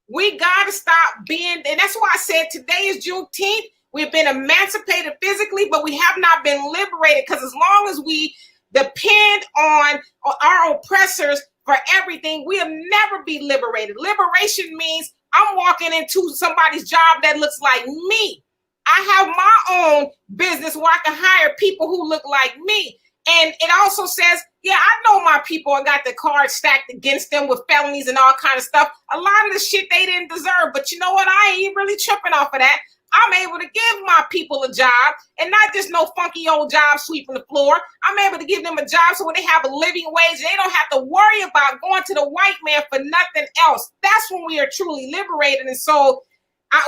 Speaker 2: We got to stop being, and that's why I said today is Juneteenth. We've been emancipated physically, but we have not been liberated, because as long as we depend on our oppressors for everything, we'll never be liberated. Liberation means I'm walking into somebody's job that looks like me. I have my own business where I can hire people who look like me. And it also says, yeah, I know my people got the cards stacked against them with felonies and all kind of stuff. A lot of the shit they didn't deserve. But you know what? I ain't really tripping off of that. I'm able to give my people a job, and not just no funky old job sweeping the floor. I'm able to give them a job so when they have a living wage, they don't have to worry about going to the white man for nothing else. That's when we are truly liberated. And so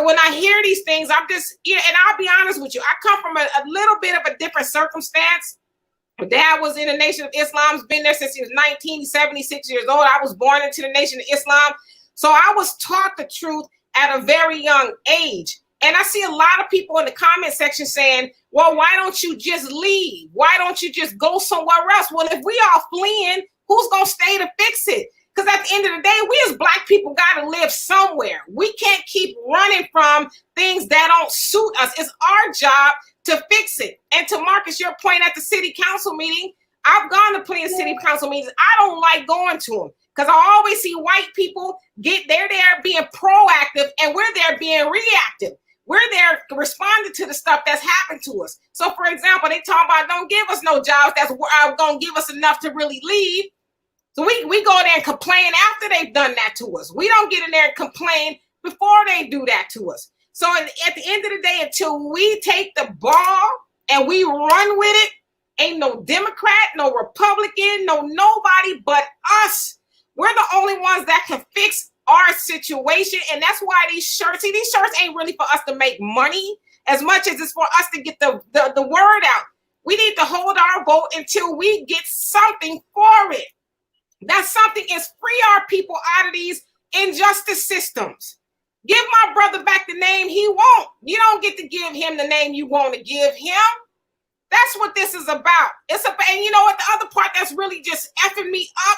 Speaker 2: when I hear these things, I'm just, and I'll be honest with you, I come from a little bit of a different circumstance. My dad was in the Nation of Islam. He's been there since he was 19, 76 years old. I was born into the Nation of Islam. So I was taught the truth at a very young age. And I see a lot of people in the comment section saying, well, why don't you just leave? Why don't you just go somewhere else? Well, if we all fleeing, who's going to stay to fix it? Because at the end of the day, we as Black people got to live somewhere. We can't keep running from things that don't suit us. It's our job to fix it. And to Marcus, your point at the city council meeting, I've gone to plenty of city council meetings. I don't like going to them because I always see white people they're there being proactive and we're there being reactive. We're there responding to the stuff that's happened to us. So, for example, they talk about don't give us no jobs that's going to give us enough to really leave. So we go there and complain after they've done that to us. We don't get in there and complain before they do that to us. So at the end of the day, until we take the ball and we run with it, ain't no Democrat, no Republican, no nobody but us. We're the only ones that can fix our situation. And that's why these shirts ain't really for us to make money as much as it's for us to get the word out. We need to hold our vote until we get something for it. That something is free our people out of these injustice systems. Give my brother back the name he wants. You don't get to give him the name you want to give him. That's what this is about. And you know what? The other part that's really just effing me up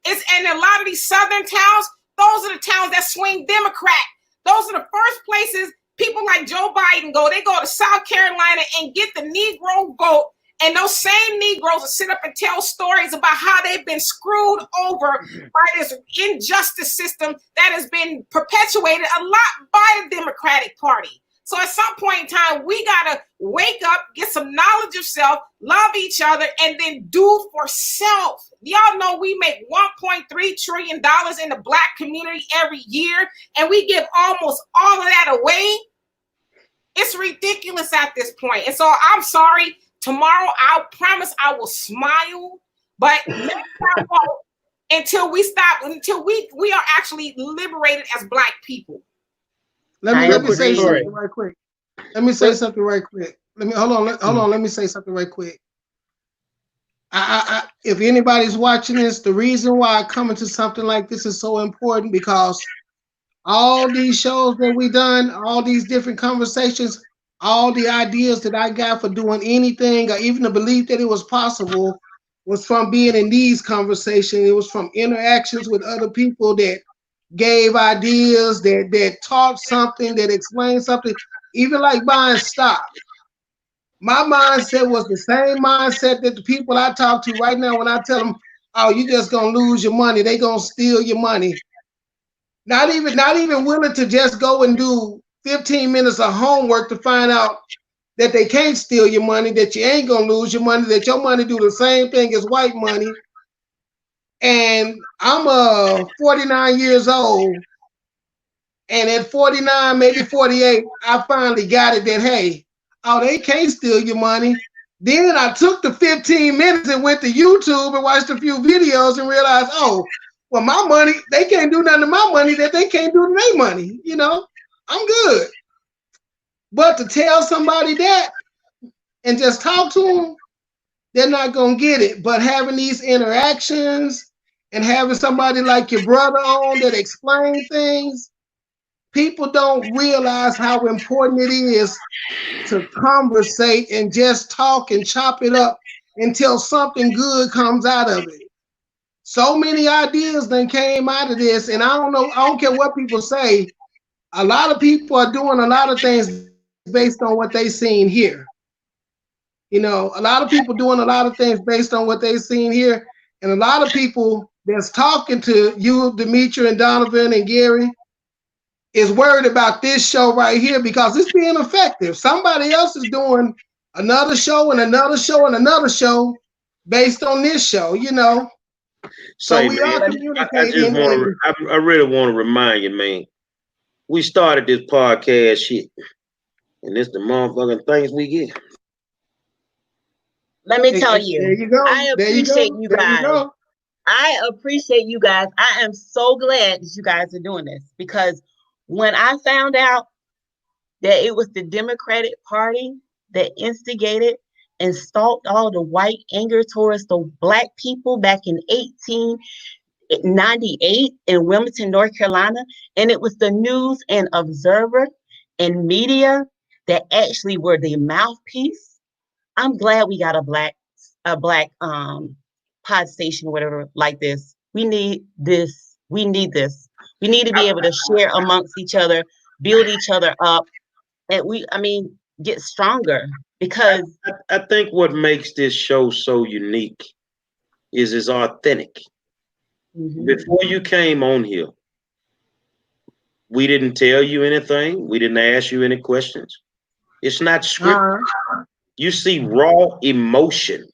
Speaker 2: is, and a lot of these southern towns, those are the towns that swing Democrat. Those are the first places people like Joe Biden go. They go to South Carolina and get the Negro vote. And those same Negroes will sit up and tell stories about how they've been screwed over by this injustice system that has been perpetuated a lot by the Democratic Party. So at some point in time, we got to wake up, get some knowledge of self, love each other, and then do for self. Y'all know we make $1.3 trillion in the Black community every year, and we give almost all of that away. It's ridiculous at this point. And so I'm sorry. Tomorrow, I promise I will smile, but until we are actually liberated as Black people.
Speaker 4: Let me say something right quick. Let me say something right quick. Hold on. Let me say something right quick. If anybody's watching this, the reason why coming to something like this is so important because all these shows that we done, all these different conversations, all the ideas that I got for doing anything, or even the belief that it was possible, was from being in these conversations. It was from interactions with other people that gave ideas, that taught something, that explained something, even like buying stock. My mindset was the same mindset that the people I talk to right now when I tell them, oh, you're just going to lose your money. They're going to steal your money. Not even willing to just go and do 15 minutes of homework to find out that they can't steal your money, that you ain't gonna lose your money, that your money do the same thing as white money. And I'm 49 years old, and at 49, maybe 48, I finally got it that, hey, oh, they can't steal your money. Then I took the 15 minutes and went to YouTube and watched a few videos and realized, oh, well, my money, they can't do nothing to my money that they can't do to their money, you know? I'm good. But to tell somebody that and just talk to them, they're not going to get it. But having these interactions and having somebody like your brother on that explain things, people don't realize how important it is to conversate and just talk and chop it up until something good comes out of it. So many ideas then came out of this, and I don't care what people say. A lot of people are doing a lot of things based on what they seen here. You know, a lot of people doing a lot of things based on what they seen here. And a lot of people that's talking to you, Demetri and Donovan and Gary, is worried about this show right here because it's being effective. Somebody else is doing another show and another show and another show based on this show, you know. So we are communicating.
Speaker 1: I really want to remind you, man. We started this podcast shit, and it's the motherfucking things we get.
Speaker 3: Let me tell you,
Speaker 4: there you go.
Speaker 3: I appreciate you guys. I appreciate you guys. I am so glad that you guys are doing this because when I found out that it was the Democratic Party that instigated and stalked all the white anger towards the Black people back in 1898 in Wilmington, North Carolina, and it was the News and Observer and media that actually were the mouthpiece. I'm glad we got a black pod station or whatever like this. We need this. We need this. We need to be able to share amongst each other, build each other up, and get stronger because
Speaker 1: I think what makes this show so unique is authentic.
Speaker 3: Mhm.
Speaker 1: Before you came on here, we didn't tell you anything. We didn't ask you any questions. It's not scripted. You see raw emotion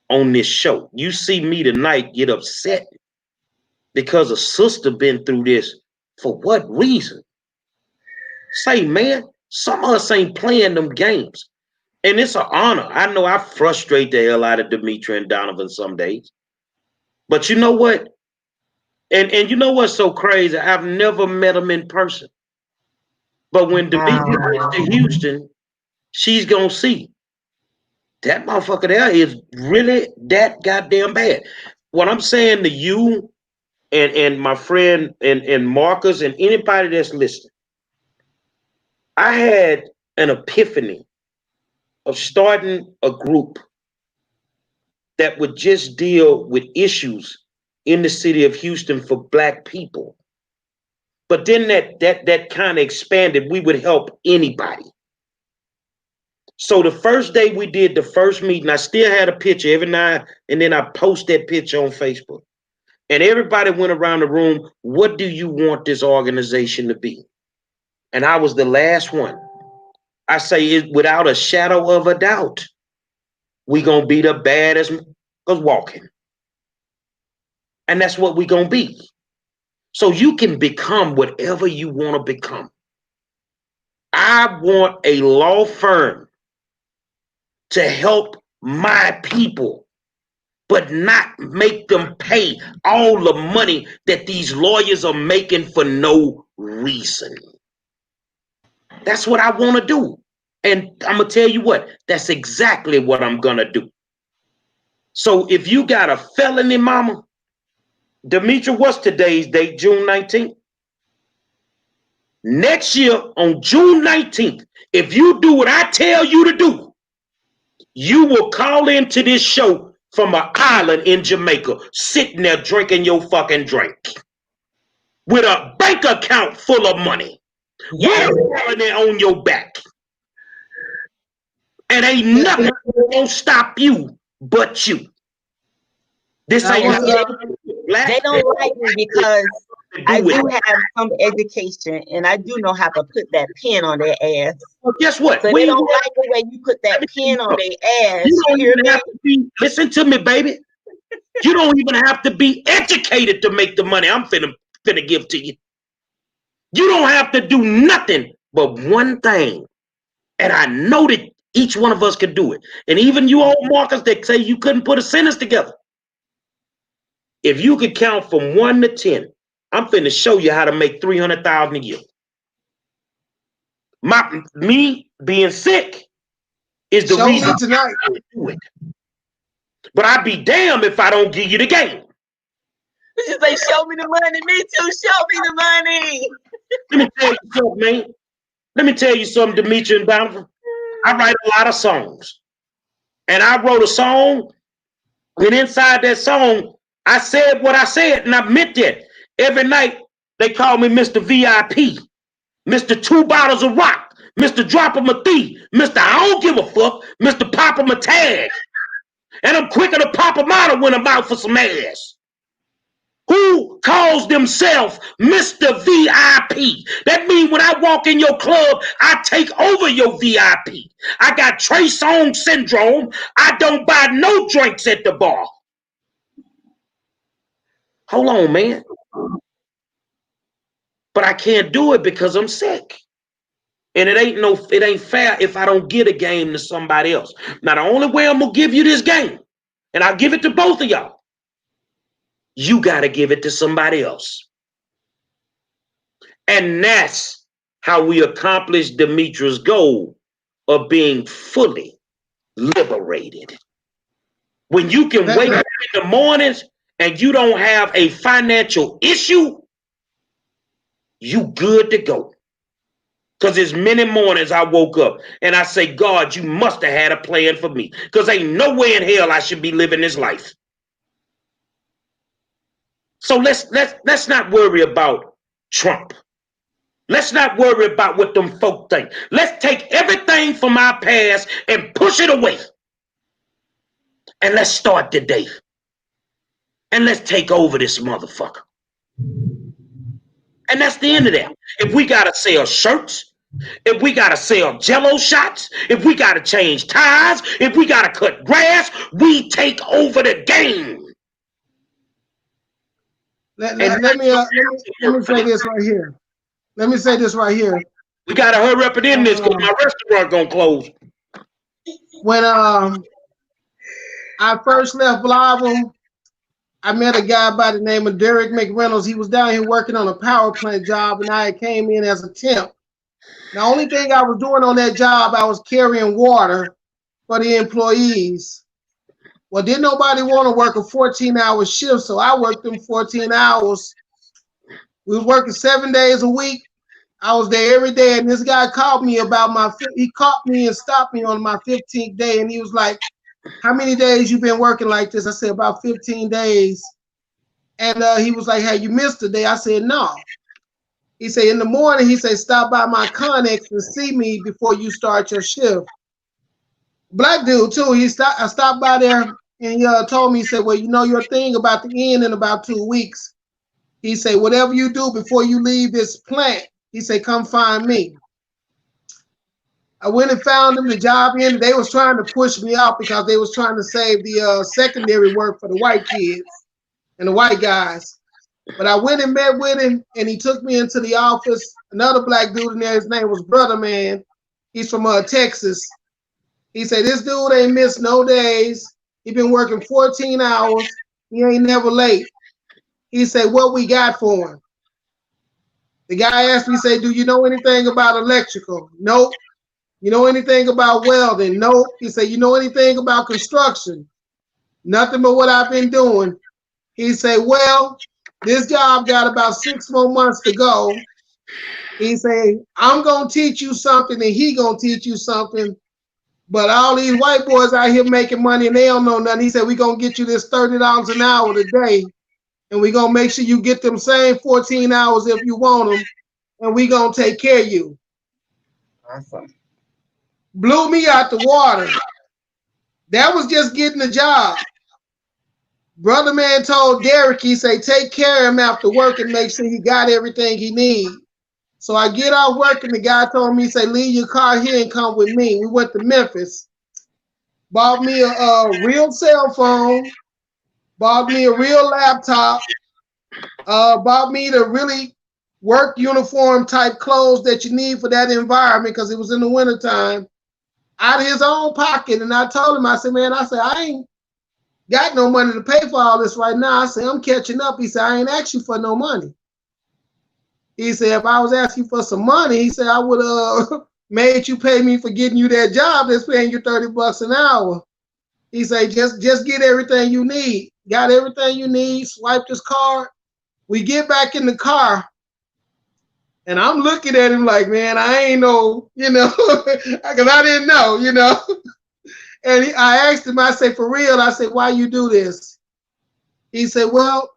Speaker 1: on this show. You see me tonight get upset because a sister been through this. For what reason? Say, man, some of us ain't playing them games. And it's an honor. I know I frustrate the hell out of Demetri and Donovan some days. But you know what? And you know what's so crazy? I've never met them in person. But when Demetri gets to Houston, she's gonna see that motherfucker there is really that goddamn bad. What I'm saying to you and my friend and Marcus and anybody that's listening, I had an epiphany of starting a group that would just deal with issues in the city of Houston for Black people. But then that kind of expanded. We would help anybody. So the first day we did the first meeting, I still had a picture every night, and then I post that picture on Facebook. And everybody went around the room, what do you want this organization to be? And I was the last one. I say it without a shadow of a doubt. We gonna be the baddest walking. And that's what we gonna be. So you can become whatever you want to become. I want a law firm to help my people, but not make them pay all the money that these lawyers are making for no reason. That's what I want to do. And I'm going to tell you what, that's exactly what I'm going to do. So if you got a felony, mama, Demetri, what's today's date? June 19th? Next year on June 19th, if you do what I tell you to do, you will call into this show from an island in Jamaica, sitting there drinking your fucking drink with a bank account full of money. Yeah, on your back. And ain't nothing gonna stop you but you. This ain't
Speaker 3: Black. They don't like me because I do have some education and I do know how to put that pin on their ass.
Speaker 1: Well, guess what?
Speaker 3: So they don't like the way you put that pin on their ass.
Speaker 1: You don't even have to be, listen to me, baby. You don't even have to be educated to make the money I'm finna give to you. You don't have to do nothing but one thing. And I know that each one of us can do it. And even you old Marcus that say you couldn't put a sentence together. If you could count from 1 to 10, I'm finna show you how to make $300,000 a year. Me being sick is the reason tonight I do it. But I'd be damned if I don't give you the game.
Speaker 3: They show me the money. Me too. Show me the money.
Speaker 1: Let me tell you something, man. Let me tell you something, Demetri and Donovan. I write a lot of songs. And I wrote a song, and inside that song, I said what I said, and I meant that. Every night, they call me Mr. VIP, Mr. 2 bottles of rock, Mr. Drop 'em a Thee, Mr. I don't give a fuck, Mr. Pop 'em a tag. And I'm quicker to pop 'em out when I'm out for some ass. Who calls themselves Mr. VIP? That means when I walk in your club, I take over your VIP. I got Trey Songz syndrome. I don't buy no drinks at the bar. Hold on, man. But I can't do it because I'm sick. And it ain't fair if I don't get a game to somebody else. Now, the only way I'm gonna give you this game, and I'll give it to both of y'all, you gotta give it to somebody else. And that's how we accomplish Demetri's goal of being fully liberated. When you can wake up in the mornings and you don't have a financial issue, you good to go. Because there's many mornings I woke up and I say, God, you must have had a plan for me. Because ain't no way in hell I should be living this life. So let's not worry about Trump. Let's not worry about what them folk think. Let's take everything from our past and push it away. And let's start today. and let's take over this motherfucker. And that's the end of that. If we gotta sell shirts, if we gotta sell Jello shots, if we gotta change tires, if we gotta cut grass, we take over the game.
Speaker 4: Let me say this right here. Let me say this right here.
Speaker 1: We gotta hurry up and end this because my restaurant gonna close.
Speaker 4: When I first left Blyville, I met a guy by the name of Derek McReynolds. He was down here working on a power plant job, and I came in as a temp. The only thing I was doing on that job, I was carrying water for the employees. Well, didn't nobody want to work a 14-hour shift, so I worked them 14 hours. We was working 7 days a week. I was there every day, and this guy called me he caught me and stopped me on my 15th day, and he was like, how many days you been working like this? I said, about 15 days. And he was like, hey, you missed a day. I said, no. He said, in the morning, he said, stop by my Connex and see me before you start your shift. Black dude, too. I stopped by there, and he told me, he said, well, you know your thing about to end in about 2 weeks. He said, whatever you do before you leave this plant, he said, come find me. I went and found them. The job ended. They was trying to push me out because they was trying to save the secondary work for the white kids and the white guys. But I went and met with him, and he took me into the office. Another black dude in there, his name was Brother Man. He's from Texas. He said, this dude ain't missed no days. He been working 14 hours. He ain't never late. He said, what we got for him? The guy asked me, say, do you know anything about electrical? Nope. You know anything about welding? Nope. He said, you know anything about construction? Nothing but what I've been doing. He said, well, this job got about 6 more months to go. He said, I'm going to teach you something and he going to teach you something. But all these white boys out here making money and they don't know nothing. He said, we're going to get you this $30 an hour today. And we're going to make sure you get them same 14 hours if you want them. And we're going to take care of you.
Speaker 3: Awesome.
Speaker 4: Blew me out the water. That was just getting the job. Brother Man told Derek, he said, take care of him after work and make sure he got everything he needs. So I get off work and the guy told me, he said, leave your car here and come with me. We went to Memphis. Bought me a real cell phone. Bought me a real laptop. Bought me the really work uniform type clothes that you need for that environment because it was in the wintertime. Out of his own pocket. And I told him, I said, man, I ain't got no money to pay for all this right now. I said, I'm catching up. He said, I ain't asked you for no money. He said, if I was asking for some money, he said, I would have made you pay me for getting you that job that's paying you $30 an hour. He said, just get everything you need. Got everything you need, swiped his card. We get back in the car. And I'm looking at him like, man, I ain't know, because I didn't know, And I asked him, I said, for real, I said, why you do this? He said, well,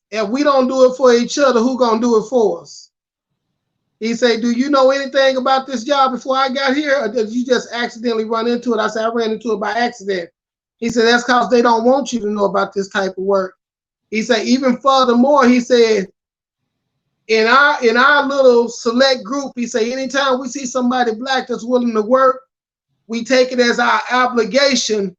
Speaker 4: if we don't do it for each other, who gonna do it for us? He said, do you know anything about this job before I got here? Or did you just accidentally run into it? I said, I ran into it by accident. He said, that's because they don't want you to know about this type of work. He said, even furthermore, he said, in our little select group, he said, anytime we see somebody black that's willing to work, we take it as our obligation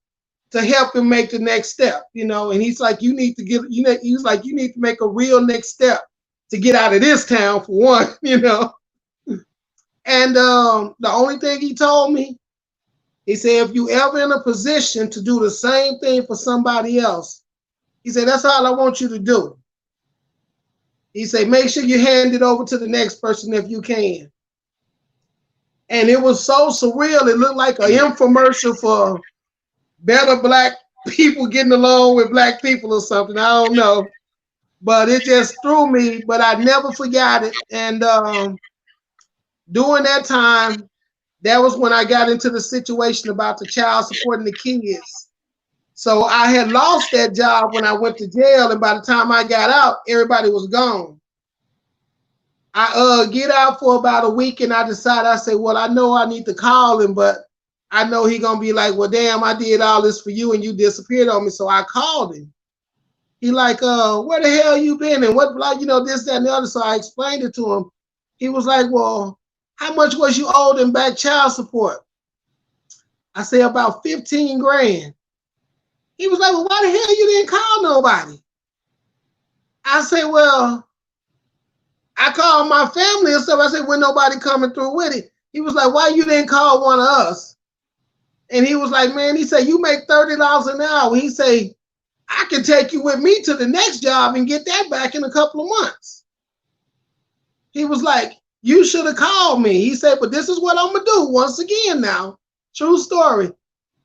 Speaker 4: to help him make the next step, And he's like, you need to make a real next step to get out of this town for one, And the only thing he told me, he said, if you ever in a position to do the same thing for somebody else, he said, that's all I want you to do. He said, make sure you hand it over to the next person if you can. And it was so surreal. It looked like an infomercial for better black people getting along with black people or something. I don't know. But it just threw me, but I never forgot it. And during that time, that was when I got into the situation about the child supporting the kids. So I had lost that job when I went to jail, and by the time I got out, everybody was gone. I get out for about a week, and I decided, I said, well, I know I need to call him, but I know he gonna be like, well, damn, I did all this for you, and you disappeared on me, so I called him. He like, where the hell you been? And what, like, you know, this, that, and the other. So I explained it to him. He was like, well, how much was you owed in back child support? I said, about 15 grand. He was like, well, why the hell you didn't call nobody? I said, well, I called my family and stuff. I said, when nobody coming through with it. He was like, why you didn't call one of us? And he was like, man, he said, you make $30 an hour. He said, I can take you with me to the next job and get that back in a couple of months. He was like, you should have called me. He said, but this is what I'm going to do once again now. True story.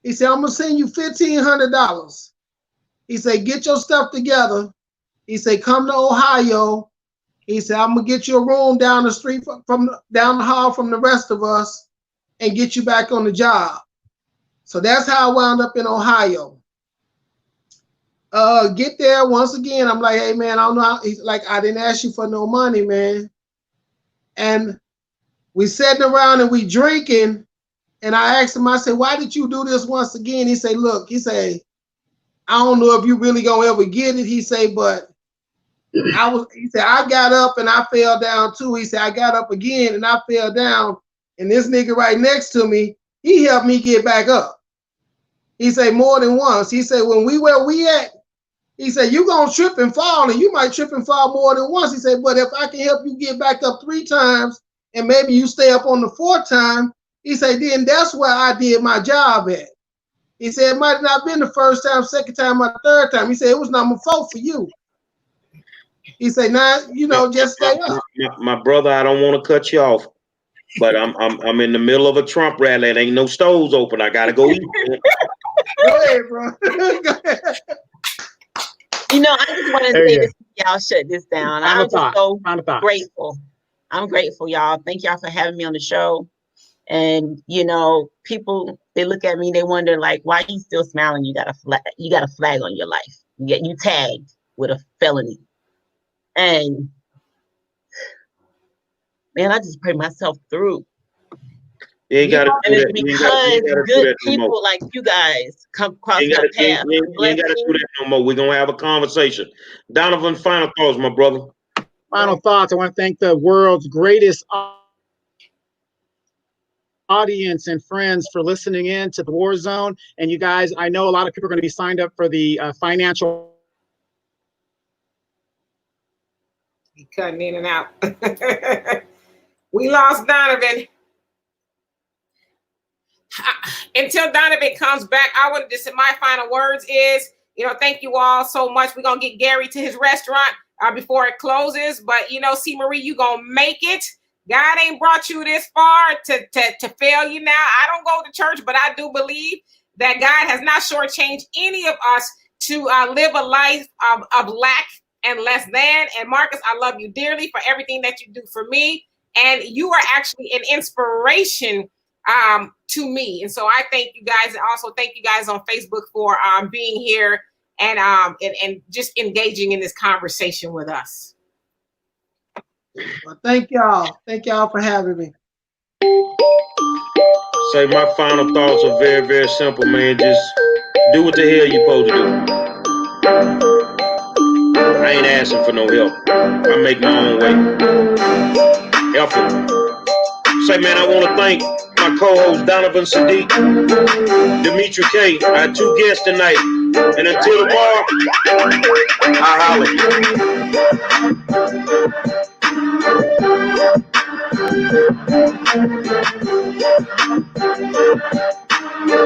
Speaker 4: He said, I'm going to send you $1,500. He said, get your stuff together. He said, come to Ohio. He said, I'm going to get you a room down the street from down the hall from the rest of us and get you back on the job. So that's how I wound up in Ohio. Get there once again. I'm like, hey man, I don't know how. He's like, I didn't ask you for no money, man. And we sitting around and we drinking. And I asked him, I said, why did you do this once again? He said, look, he said, I don't know if you really gonna ever get it. He said, but he said, I got up and I fell down too. He said, I got up again and I fell down. And this nigga right next to me, he helped me get back up. He said, more than once. He said, when we where we at, he said, you gonna trip and fall and you might trip and fall more than once. He said, but if I can help you get back up 3 times and maybe you stay up on the 4th time, he said, then that's where I did my job at. He said, it might have not been the 1st time, 2nd time, or 3rd time. He said, it was number 4 for you. He said, nah, you know, just stay up.
Speaker 1: My brother, I don't want to cut you off, but I'm in the middle of a Trump rally. There ain't no stores open. I gotta go eat.
Speaker 4: Go ahead, bro. Go ahead.
Speaker 3: You know, I just want to say this, y'all shut this down. I'm just so grateful. I'm grateful, y'all. Thank y'all for having me on the show. And you know, people, they look at me, they wonder like, why are you still smiling? You got a flag on your life. Yet you tagged with a felony. And man, I just pray myself through.
Speaker 1: You ain't gotta do that.
Speaker 3: Because good people like you guys come across my path.
Speaker 1: You ain't gotta do that no more. We're gonna have a conversation. Donovan, final thoughts, my brother.
Speaker 5: Final thoughts. I want to thank the world's greatest audience and friends for listening in to the War Zone. And you guys, I know a lot of people are going to be signed up for the financial.
Speaker 2: He cutting in and out. We lost Donovan. Until Donovan comes back, I wanted to say my final words is, you know, thank you all so much. We're going to get Gary to his restaurant before it closes. But, you know, C. Marie, you going to make it. God ain't brought you this far to fail you now. I don't go to church, but I do believe that God has not shortchanged any of us to live a life of lack and less than. And Marcus, I love you dearly for everything that you do for me. And you are actually an inspiration to me. And so I thank you guys, and also thank you guys on Facebook for being here and just engaging in this conversation with us.
Speaker 4: Well, thank y'all. Thank y'all for having me.
Speaker 1: Say my final thoughts are very, very simple, man. Just do what the hell you supposed to do. I ain't asking for no help. I make my own way. Effort. Say, man, I want to thank my co-host Donovan Sadiq, Dimitri K. I had 2 guests tonight. And until tomorrow, I holler.